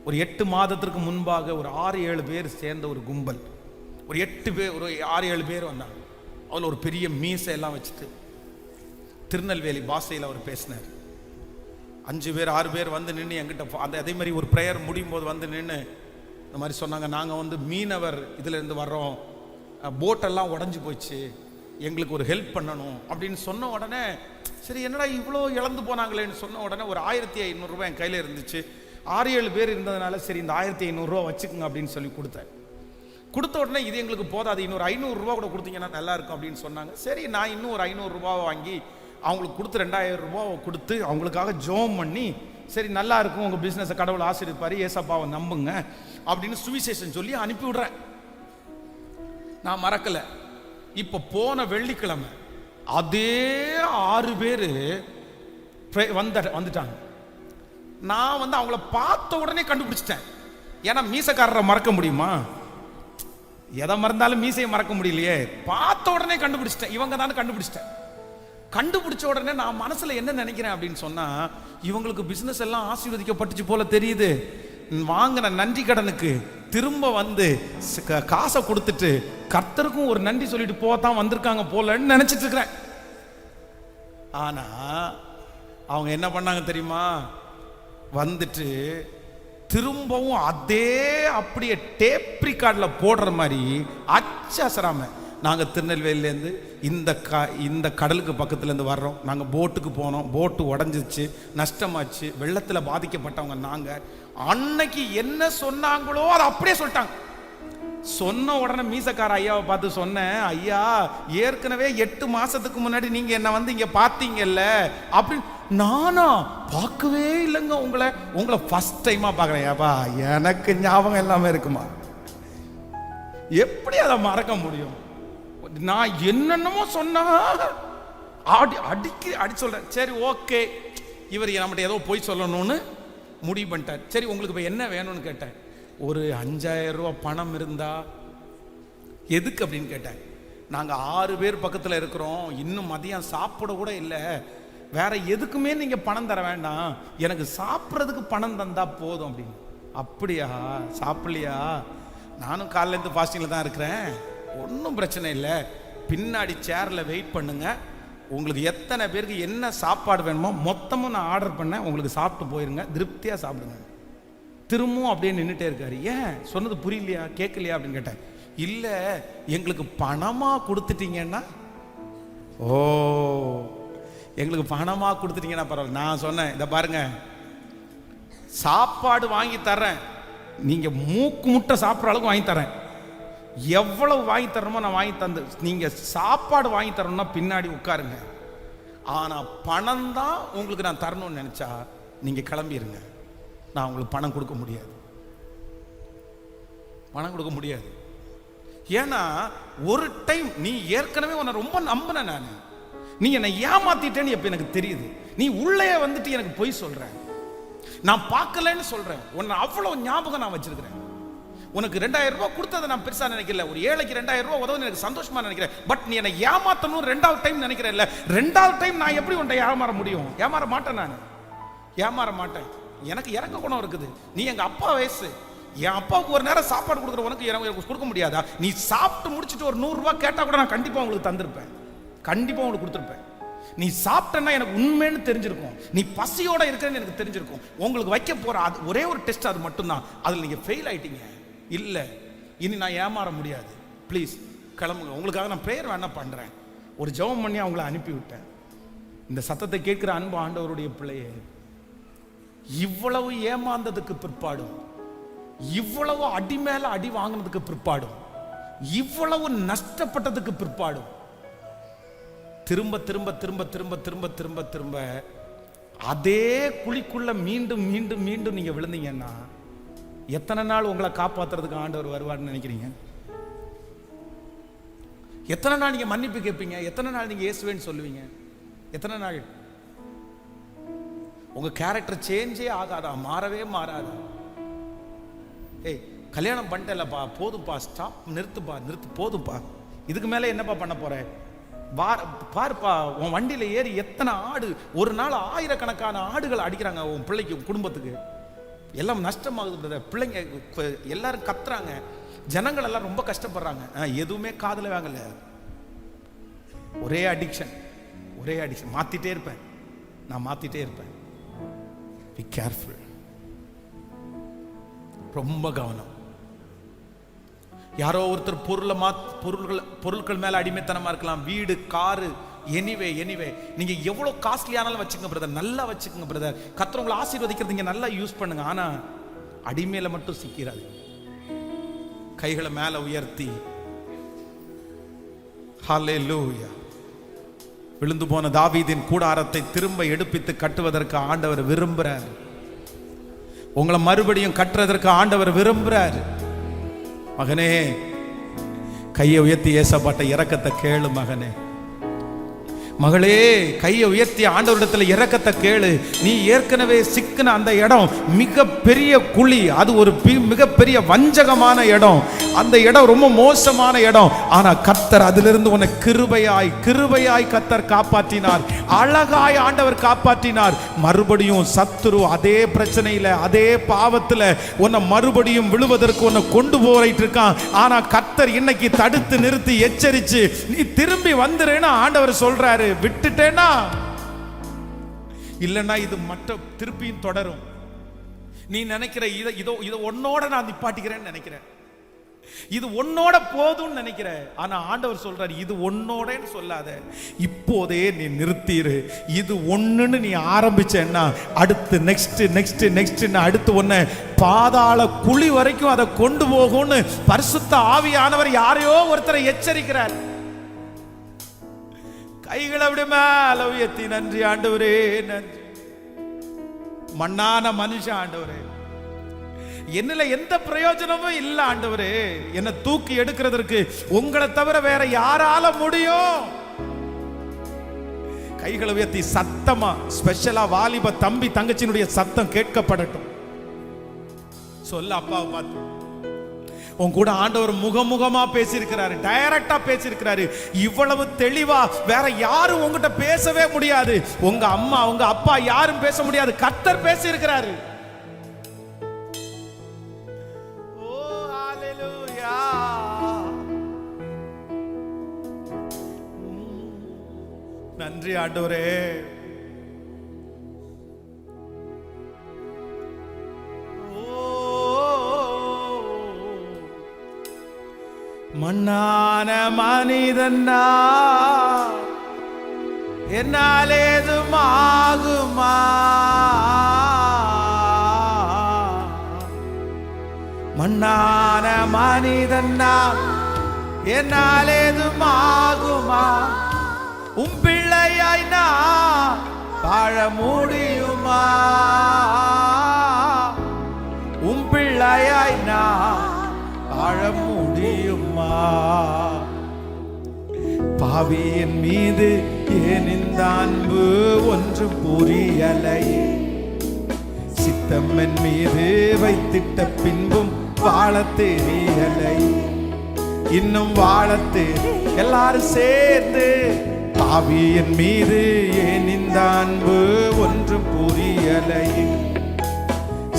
ஒரு 8 மாதத்திற்கு முன்பாக ஒரு 6-7 பேர் சேர்ந்த ஒரு கும்பல், ஒரு 6-7 பேர் வந்தாங்க. அவள் ஒரு பெரிய மீசை எல்லாம் வச்சுட்டு திருநெல்வேலி பாஷையில் அவர் பேசினார். 5 பேர் 6 பேர் வந்து நின்று என்கிட்ட அதே மாதிரி ஒரு ப்ரேயர் முடியும் போது வந்து நின்று இந்த மாதிரி சொன்னாங்க, நாங்கள் வந்து மீனவர் இதுல இருந்து வர்றோம், போட்டெல்லாம் உடஞ்சி போச்சு, எங்களுக்கு ஒரு ஹெல்ப் பண்ணணும் அப்படின்னு சொன்ன உடனே, சரி என்னடா இவ்வளோ இழந்து போனாங்களேன்னு சொன்ன உடனே ஒரு 1500 ரூபாய் என் கையில் இருந்துச்சு. 6-7 பேர் இருந்ததுனால சரி இந்த 1500 ரூபா வச்சுக்கோங்க அப்படின்னு சொல்லி கொடுத்தேன். கொடுத்த உடனே இது எங்களுக்கு போதாது, இன்னொரு 500 ரூபா கூட கொடுத்தீங்கன்னா நல்லா இருக்கும் அப்படின்னு சொன்னாங்க. சரி நான் இன்னும் ஒரு 500 ரூபாவை வாங்கி அவங்களுக்கு கொடுத்து 2000 ரூபாவை கொடுத்து அவங்களுக்காக ஜோம் பண்ணி, சரி நல்லா இருக்கும், உங்கள் பிஸ்னஸை கடவுள் ஆசீர்வதிப்பார், ஏசப்பாவை நம்புங்க அப்படின்னு சுவிசேஷன் சொல்லி அனுப்பி விடுறேன். நான் மறக்கல. இப்போ போன வெள்ளிக்கிழமை அதே 6 பேர் வந்துட்டாங்க. நான் வந்து அவங்கள பார்த்த உடனே கண்டுபிடிச்சிட்டேன். ஏன்னா மீசக்காரரை மறக்க முடியுமா? எதை மறந்தாலும் மீசையை மறக்க முடியலையே. பார்த்த உடனே கண்டுபிடிச்சிட்டேன், இவங்க தான் கண்டுபிடிச்சிட்டேன். கண்டுபிடிச்ச உடனே நான் மனசுல என்ன நினைக்கிறேன் அப்படின்னு சொன்னா, இவங்களுக்கு பிசினஸ் எல்லாம் ஆசீர்வதிக்கப்பட்டுச்சு போல தெரியுது, வாங்கின நன்றி கடனுக்கு திரும்ப வந்து காசை கொடுத்துட்டு கர்த்தருக்கும் ஒரு நன்றி சொல்லிட்டு போதான் வந்திருக்காங்க போலன்னு நினைச்சிட்டு இருக்கிறேன். ஆனா அவங்க என்ன பண்ணாங்க தெரியுமா? வந்துட்டு திரும்பவும் அதே அப்படியே டேப் ரிகார்டில் போடுற மாதிரி அச்சராம, நாங்கள் திருநெல்வேலியிலேருந்து இந்த கடலுக்கு பக்கத்துலேருந்து வர்றோம், நாங்கள் போட்டுக்கு போனோம், போட்டு உடஞ்சிச்சு, நஷ்டமாச்சு, வெள்ளத்தில் பாதிக்கப்பட்டவங்க நாங்கள், அன்னைக்கு என்ன சொன்னாங்களோ அதை அப்படியே சொல்லிட்டாங்க. சொன்ன உடனே மீசக்கார ஐயாவை பார்த்து சொன்னேன், ஐயா ஏற்கனவே 8 மாசத்துக்கு முன்னாடி நீங்க என்ன வந்து இங்க பாத்தீங்கல்ல அப்படின்னு. நானா பார்க்கவே இல்லைங்க உங்களை ஃபர்ஸ்ட் டைமா பார்க்குறேன். ஏப்பா எனக்கு ஞாபகம் எல்லாமே இருக்குமா? எப்படி அதை மறக்க முடியும்? நான் என்னென்னமோ சொன்னா அடி சொல்றேன். சரி ஓகே, இவர் நம்மகிட்ட ஏதோ போய் சொல்லணும்னு முடிவு பண்ணிட்டார். சரி உங்களுக்கு இப்போ என்ன வேணும்னு கேட்டேன். ஒரு 5000 ரூபா பணம் இருந்தா எதுக்கு அப்படின்னு கேட்டேன். நாங்கள் 6 பேர் பக்கத்தில் இருக்கிறோம், இன்னும் மதியம் சாப்பிட கூட இல்லை, வேற எதுக்குமே நீங்க பணம் தர வேண்டாம், எனக்கு சாப்பிட்றதுக்கு பணம் தந்தா போதும் அப்படின்னு. அப்படியா, சாப்பிடலையா? நானும் காலையிலேருந்து ஃபாஸ்டிங்கில் தான் இருக்கிறேன், ஒன்றும் பிரச்சனை இல்லை, பின்னாடி சேரில் வெயிட் பண்ணுங்க, உங்களுக்கு எத்தனை பேருக்கு என்ன சாப்பாடு வேணுமோ மொத்தமும் நான் ஆர்டர் பண்ணேன், உங்களுக்கு சாப்பிட்டு போயிருங்க, திருப்தியாக சாப்பிடுங்க. திரும்பவும் அப்படியே நின்றுட்டே இருக்காரு. ஏன் சொன்னது புரியலையா, கேட்கலையா அப்படின்னு கேட்டேன். இல்லை, எங்களுக்கு பணமாக கொடுத்துட்டீங்கன்னா. ஓ, எங்களுக்கு பணமாக கொடுத்துட்டீங்கன்னா பரவாயில்ல. நான் சொன்னேன், இதை பாருங்க, சாப்பாடு வாங்கி தர்றேன், நீங்கள் மூக்கு முட்டை சாப்பிட்ற அளவுக்கு வாங்கி தரேன், எவ்வளவு வாங்கி தரணுமோ நான் வாங்கி தந்து, நீங்கள் சாப்பாடு வாங்கி தரணும்னா பின்னாடி உட்காருங்க, ஆனால் பணம் தான் உங்களுக்கு நான் தரணும்னு நினச்சா நீங்கள் கிளம்பிடுங்க, நான் உங்களுக்கு பணம் கொடுக்க முடியாது, பணம் கொடுக்க முடியாது. ஏன்னா ஒரு டைம் நீ ஏற்கனவே உன்னை ரொம்ப நம்பின, நான் நீ என்னை ஏமாத்திட்டேன்னு எப்ப எனக்கு தெரியுது, நீ உள்ளே வந்துட்டு எனக்கு பொய் சொல்ற, நான் பார்க்கலன்னு சொல்றேன், உன்னை அவ்வளவு ஞாபகம் நான் வச்சிருக்கிறேன், உனக்கு 2000 ரூபாய் கொடுத்ததை நான் பெருசா நினைக்கல, ஒரு ஏழைக்கு 2000 ரூபாய் உதவும் எனக்கு சந்தோஷமா நினைக்கிறேன், பட் நீ என்னை ஏமாத்தணும் 2வது டைம் நினைக்கிறேன். இல்ல 2வது டைம் நான் எப்படி உன்னை ஏமாற முடியும்? ஏமாற மாட்டேன், நான் ஏமாற மாட்டேன், எனக்கு இறக்க குணம் இருக்குது. நீ எங்க அப்பா வயசு, என் அப்பாவுக்கு ஒரு நேரம் சாப்பாடு கொடுக்குற உனக்கு கொடுக்க முடியாதா? நீ சாப்பிட்டு முடிச்சுட்டு ஒரு 100 ரூபாய் கேட்டா கூட நான் கண்டிப்பா உங்களுக்கு தந்திருப்பேன், கண்டிப்பா உங்களுக்கு கொடுத்துருப்பேன். நீ சாப்பிட்டேன்னா எனக்கு உண்மைன்னு தெரிஞ்சிருக்கும், நீ பசியோட இருக்கிறேன்னு எனக்கு தெரிஞ்சிருக்கும். உங்களுக்கு வைக்க போற அது ஒரே ஒரு டெஸ்ட், அது மட்டும்தான், அதில் நீங்க ஃபெயில் ஆயிட்டீங்க. இல்ல, இனி நான் ஏமாற முடியாது, ப்ளீஸ் கிளம்புங்க, உங்களுக்காக நான் பிரேயர் வேணா பண்றேன். ஒரு ஜெபம் பண்ணி அவங்கள அனுப்பி விட்டேன். இந்த சத்தத்தை கேட்கிற அன்பு ஆண்டவருடைய பிள்ளையே, இவ்வளவு ஏமாந்ததுக்கு பிற்பாடும், இவ்வளவு அடி மேல அடி வாங்கினதுக்கு பிற்பாடும், இவ்வளவு நஷ்டப்பட்டதுக்கு பிற்பாடும், திரும்ப திரும்ப திரும்ப திரும்ப திரும்ப திரும்ப திரும்ப அதே குழிக்குள்ள மீண்டும் மீண்டும் மீண்டும் நீங்க விழுந்தீங்கன்னா எத்தனை நாள் உங்களை காப்பாத்துறதுக்கு ஆண்டவர் வருவார்னு நினைக்கிறீங்க? எத்தனை நாள் நீங்க மன்னிப்பு கேட்பீங்க? எத்தனை நாள் நீங்க இயேசுவேன்னு சொல்லுவீங்க? எத்தனை நாள்? உங்க கேரக்டர் சேஞ்சே ஆகாதா? மாறவே மாறாதா? ஏய், கல்யாணம் பண்ணிட்டேன்லப்பா, போதுப்பா, ஸ்டாப், நிறுத்துப்பா, நிறுத்து, போதுப்பா, இதுக்கு மேல என்னப்பா பண்ண போற? பாருப்பா, உன் வண்டியில ஏறி எத்தனை ஆடு, ஒரு நாள் 1000கணக்கான ஆடுகள் அடிக்கிறாங்க உன் பிள்ளைக்கு, குடும்பத்துக்கு, எல்லாம் நஷ்டமாகுது. பிள்ளைங்க எல்லாரும் கத்துறாங்க, ஜனங்கள் எல்லாம் ரொம்ப கஷ்டப்படுறாங்க, எதுவுமே காதுல வாங்கல. ஒரே அடிக்ஷன், ஒரே அடிக்ஷன். மாத்திட்டே இருப்பேன், நான் மாத்திட்டே இருப்பேன். பி கேர்ஃபுல், ரொம்ப கவனம். யாரோ ஒருத்தர் பொருட்கள் மேல அடிமைத்தனமா இருக்கலாம், வீடு, காரு, எனிவே நீங்க எவ்வளவு காஸ்ட்லியானாலும் வச்சுக்கோங்க பிரதர், நல்லா வச்சுக்கோங்க பிரதர், கர்த்தர் உங்களை ஆசீர்வதிக்கிறது, நீங்க நல்லா யூஸ் பண்ணுங்க, ஆனா அடிமையில மட்டும் சிக்கிறாது. கைகளை மேல உயர்த்தி ஹல்லேலூயா. விழுந்து போன தாவீதின் கூடாரத்தை திரும்ப எடுப்பித்து கட்டுவதற்கு ஆண்டவர் விரும்புறார். உங்களை மறுபடியும் கட்டுறதற்கு ஆண்டவர் விரும்புறார். மகனே, கையை உயர்த்தி ஏசப்பாட்ட இரக்கத்தை கேளு. மகனே, மகளே, கையை உயர்த்தி ஆண்டவரிடத்துல இரக்கத்தை கேளு. நீ ஏற்கனவே சிக்கின அந்த இடம் மிக பெரிய குழி, அது ஒரு மிகப்பெரிய வஞ்சகமான இடம், அந்த இடம் ரொம்ப மோசமான இடம். ஆனா கர்த்தர் அதிலிருந்து உன்னை கிருபையாய் கர்த்தர் காப்பாற்றினார், அழகாய் ஆண்டவர் காப்பாற்றினார். மறுபடியும் சத்துரு அதே பிரச்சனையில, அதே பாவத்துல உன்னை மறுபடியும் விழுவதற்கு உன்னை கொண்டு போயிட்டு இருக்கான். ஆனா கர்த்தர் இன்னைக்கு தடுத்து நிறுத்தி எச்சரிச்சு, நீ திரும்பி வந்துருன்னு ஆண்டவர் சொல்றாரு. விட்டுட்டேனா இல்லைன்னா இது மற்ற திருப்பியும் தொடரும். நீ நினைக்கிற இதோ உன்னோட நான் நிப்பாட்டிக்கிறேன்னு நினைக்கிறேன், இது உன்னோட போதும்னு நினைக்கிற, ஆனா ஆண்டவர் சொல்றாரு, இது உன்னோடன்னு சொல்லாத, இப்போதே நீ நிறுத்திரு. இது ஒண்ணுன்னு நீ ஆரம்பிச்சேன்னா அடுத்து நெக்ஸ்ட் அடுத்து ஒன்னு பாதாள குழி வரைக்கும் அதை கொண்டு போகும்னு பரிசுத்த ஆவியானவர் யாரையோ ஒருத்தரை எச்சரிக்கிறார். கைகளை அப்படி மேல உயர்த்தி நன்றி ஆண்டவரே, நன்றி. மண்ணான மனுஷன் ஆண்டவரே, என்னல எந்த பிரயோஜனமும் இல்ல ஆண்டவரே, என்ன தூக்கி எடுக்கிறதற்கு உங்களை தவிர வேற யாரால முடியும்? கைகளை உயர்த்தி சத்தமா, ஸ்பெஷலா வாலிப தம்பி தங்கச்சியினுடைய சத்தம் கேட்கப்படட்டும். சொல்ல அப்பாவை பார்த்து, உன் கூட ஆண்டவர் முகமுகமா பேசியிருக்கிறாரு, டைரக்டா பேசியிருக்கிறாரு. இவ்வளவு தெளிவா வேற யாரும் உங்ககிட்ட பேசவே முடியாது. உங்க அம்மா உங்க அப்பா யாரும் பேச முடியாது. கர்த்தர் பேசியிருக்கிறாரு. ஓ ஹalleluya. நன்றி ஆண்டவரே. மண்ணான மனிதன்னா என்னால் ஏதும் ஆகுமா? மண்ணான மனிதன்னா என்னால் ஏதும் ஆகுமா? உன் பிள்ளையாய் நான் வாழ முடியுமா? உன் பிள்ளையாய் நான் வாழ முடியுமா? பாவியின் மீது ஏன் இந்த அன்பு ஒன்று புரியலை? சித்தம் என் மீது வைத்திட்ட பின்பும் வாழ தெரியலை. இன்னும் வாழ எல்லாரும் சேர்ந்து, பாவியின் மீது ஏன் இந்த அன்பு ஒன்று புரியலை?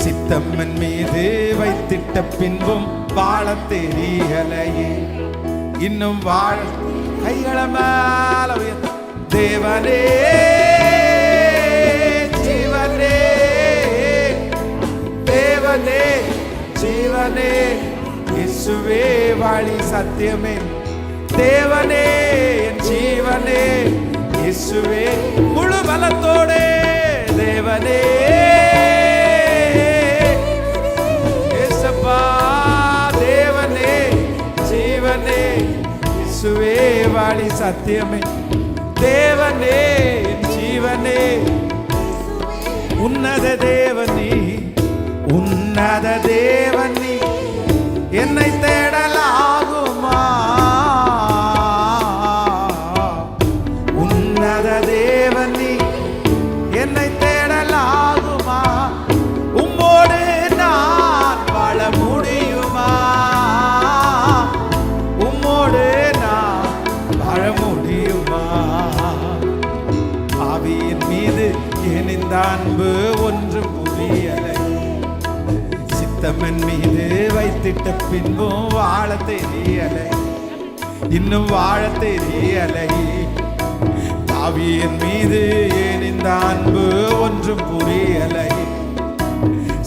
சித்தம் என் மீது வைத்திட்ட பின்பும் வாழ தெரியலையே. இன்னும் வாழ கைகள மேல தேவனே ஜீவனே, தேவனே ஜீவனே, இயேசுவே வழி சத்தியமே, தேவனே என் ஜீவனே, இயேசுவே முழு பலத்தோடே, தேவனே தேவனே ஜீவனே, இயேசுவே வழி சத்தியமே, தேவனே ஜீவனே, உன்னத தேவனே, உன்னத தேவனே, என்னை தேடலாகுமா? உன்னத தேவனே, என்னை தேடலாகுமா? உம்மோடு நான் வாழ முடியுமா? உம்மோடு நான் வாழ முடியுமா? ஆவியின் மீது ஏன் இந்த அன்பு ஒன்று புரியலை? சித்தமன் மீது வைத்திட்ட பின்பும் வாழ தெரியலை. இன்னும் வாழ தெரியலை. ஆவியின் மீது ஏன் இந்த அன்பு ஒன்றும் புரியலை?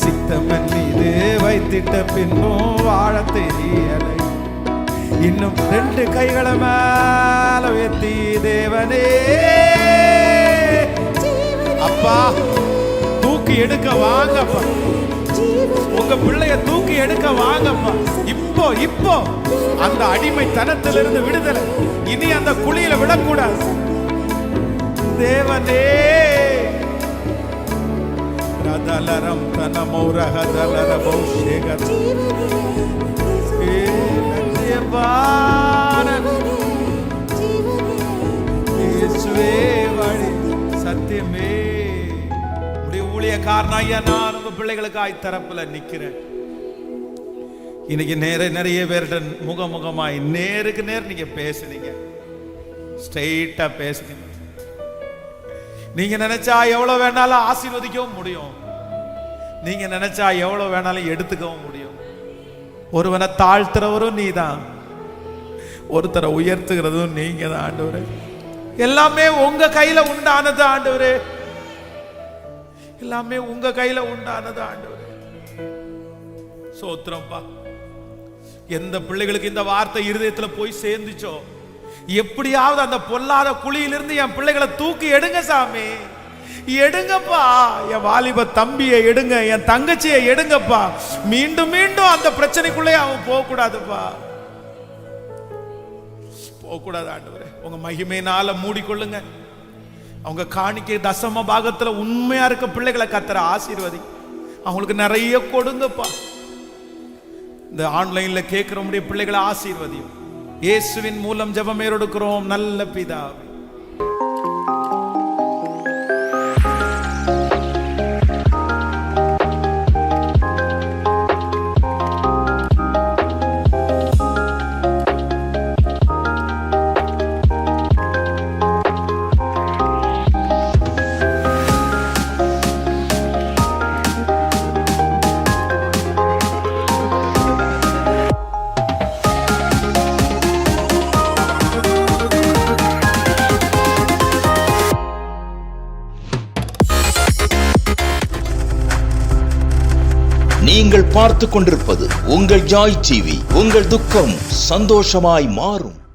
சித்தமன் மீது வைத்திட்ட பின்பும் வாழ தெரியலை. இன்னும் ரெண்டு கைகளை மேல உயர்த்தி, தேவனே அப்பா தூக்கி எடுக்க வாங்கப்பா, உங்க பிள்ளைய தூக்கி எடுக்க வாங்கப்பா. இப்போ இப்போ அந்த அடிமைத்தனத்திலிருந்து விடுதலை, இனி அந்த குழியில விடக்கூடாது. தேவனே ரதலரம் தனமௌரஹதலரபௌ சேகர் இயேசுவே வழி சத்தியமே. உடைய ஊழியக்காரனாகிய நான் உங்க பிள்ளைகளுக்காய் தரப்புல நிக்கிறேன். இன்னைக்கு நிறைய பேருடன் முகமுகமாய் நேருக்கு நேர் நீங்க பேசுனீங்க, ஸ்ட்ரெயிட்டா பேசுனீங்க. நீங்க நினைச்சா எவ்வளவு வேணாலும் ஆசீர்வதிக்கவும் முடியும், நீங்க நினைச்சா எவ்வளவு வேணாலும் எடுத்துக்கவும் முடியும். ஒருவனை தாழ்த்துறவரும் நீதான், ஒருத்தரை உயர்த்துகிறதும் நீங்க தான் ஆண்டவரே. எல்லாமே உங்க கையில உண்டானது ஆண்டவரே, எல்லாமே உங்க கையில உண்டானது ஆண்டவரே. சோத்திரம்பா. எந்த பிள்ளைகளுக்கு இந்த வார்த்தை இருதயத்துல போய் சேர்ந்துச்சோ, எப்படியாவது அந்த பொல்லாத குழியிலிருந்து என் பிள்ளைகளை தூக்கி எடுங்க சாமி, எடுங்கப்பா. என் வாலிப தம்பியை எடுங்க, என் தங்கச்சியை எடுங்கப்பா. மீண்டும் மீண்டும் அந்த பிரச்சனைக்குள்ளே அவன் போக கூடாதுப்பா. போகக்கூடாது ஆண்டவரே. உங்க மகிமையினால மூடிக்கொள்ளுங்க. அவங்க காணிக்கை தசம பாகத்துல உண்மையா இருக்க பிள்ளைகளை கர்த்தர் ஆசீர்வதி. அவங்களுக்கு நிறைய கொடுங்கப்பா. இந்த ஆன்லைன்ல கேட்கிறோம் பிள்ளைகளை ஆசீர்வதியும். இயேசுவின் மூலம் ஜெபம் எடுக்கிறோம் நல்ல பிதாவே. நீங்கள் பார்த்துக் கொண்டிருப்பது உங்கள் ஜாய் டிவி. உங்கள் துக்கம் சந்தோஷமாய் மாறும்.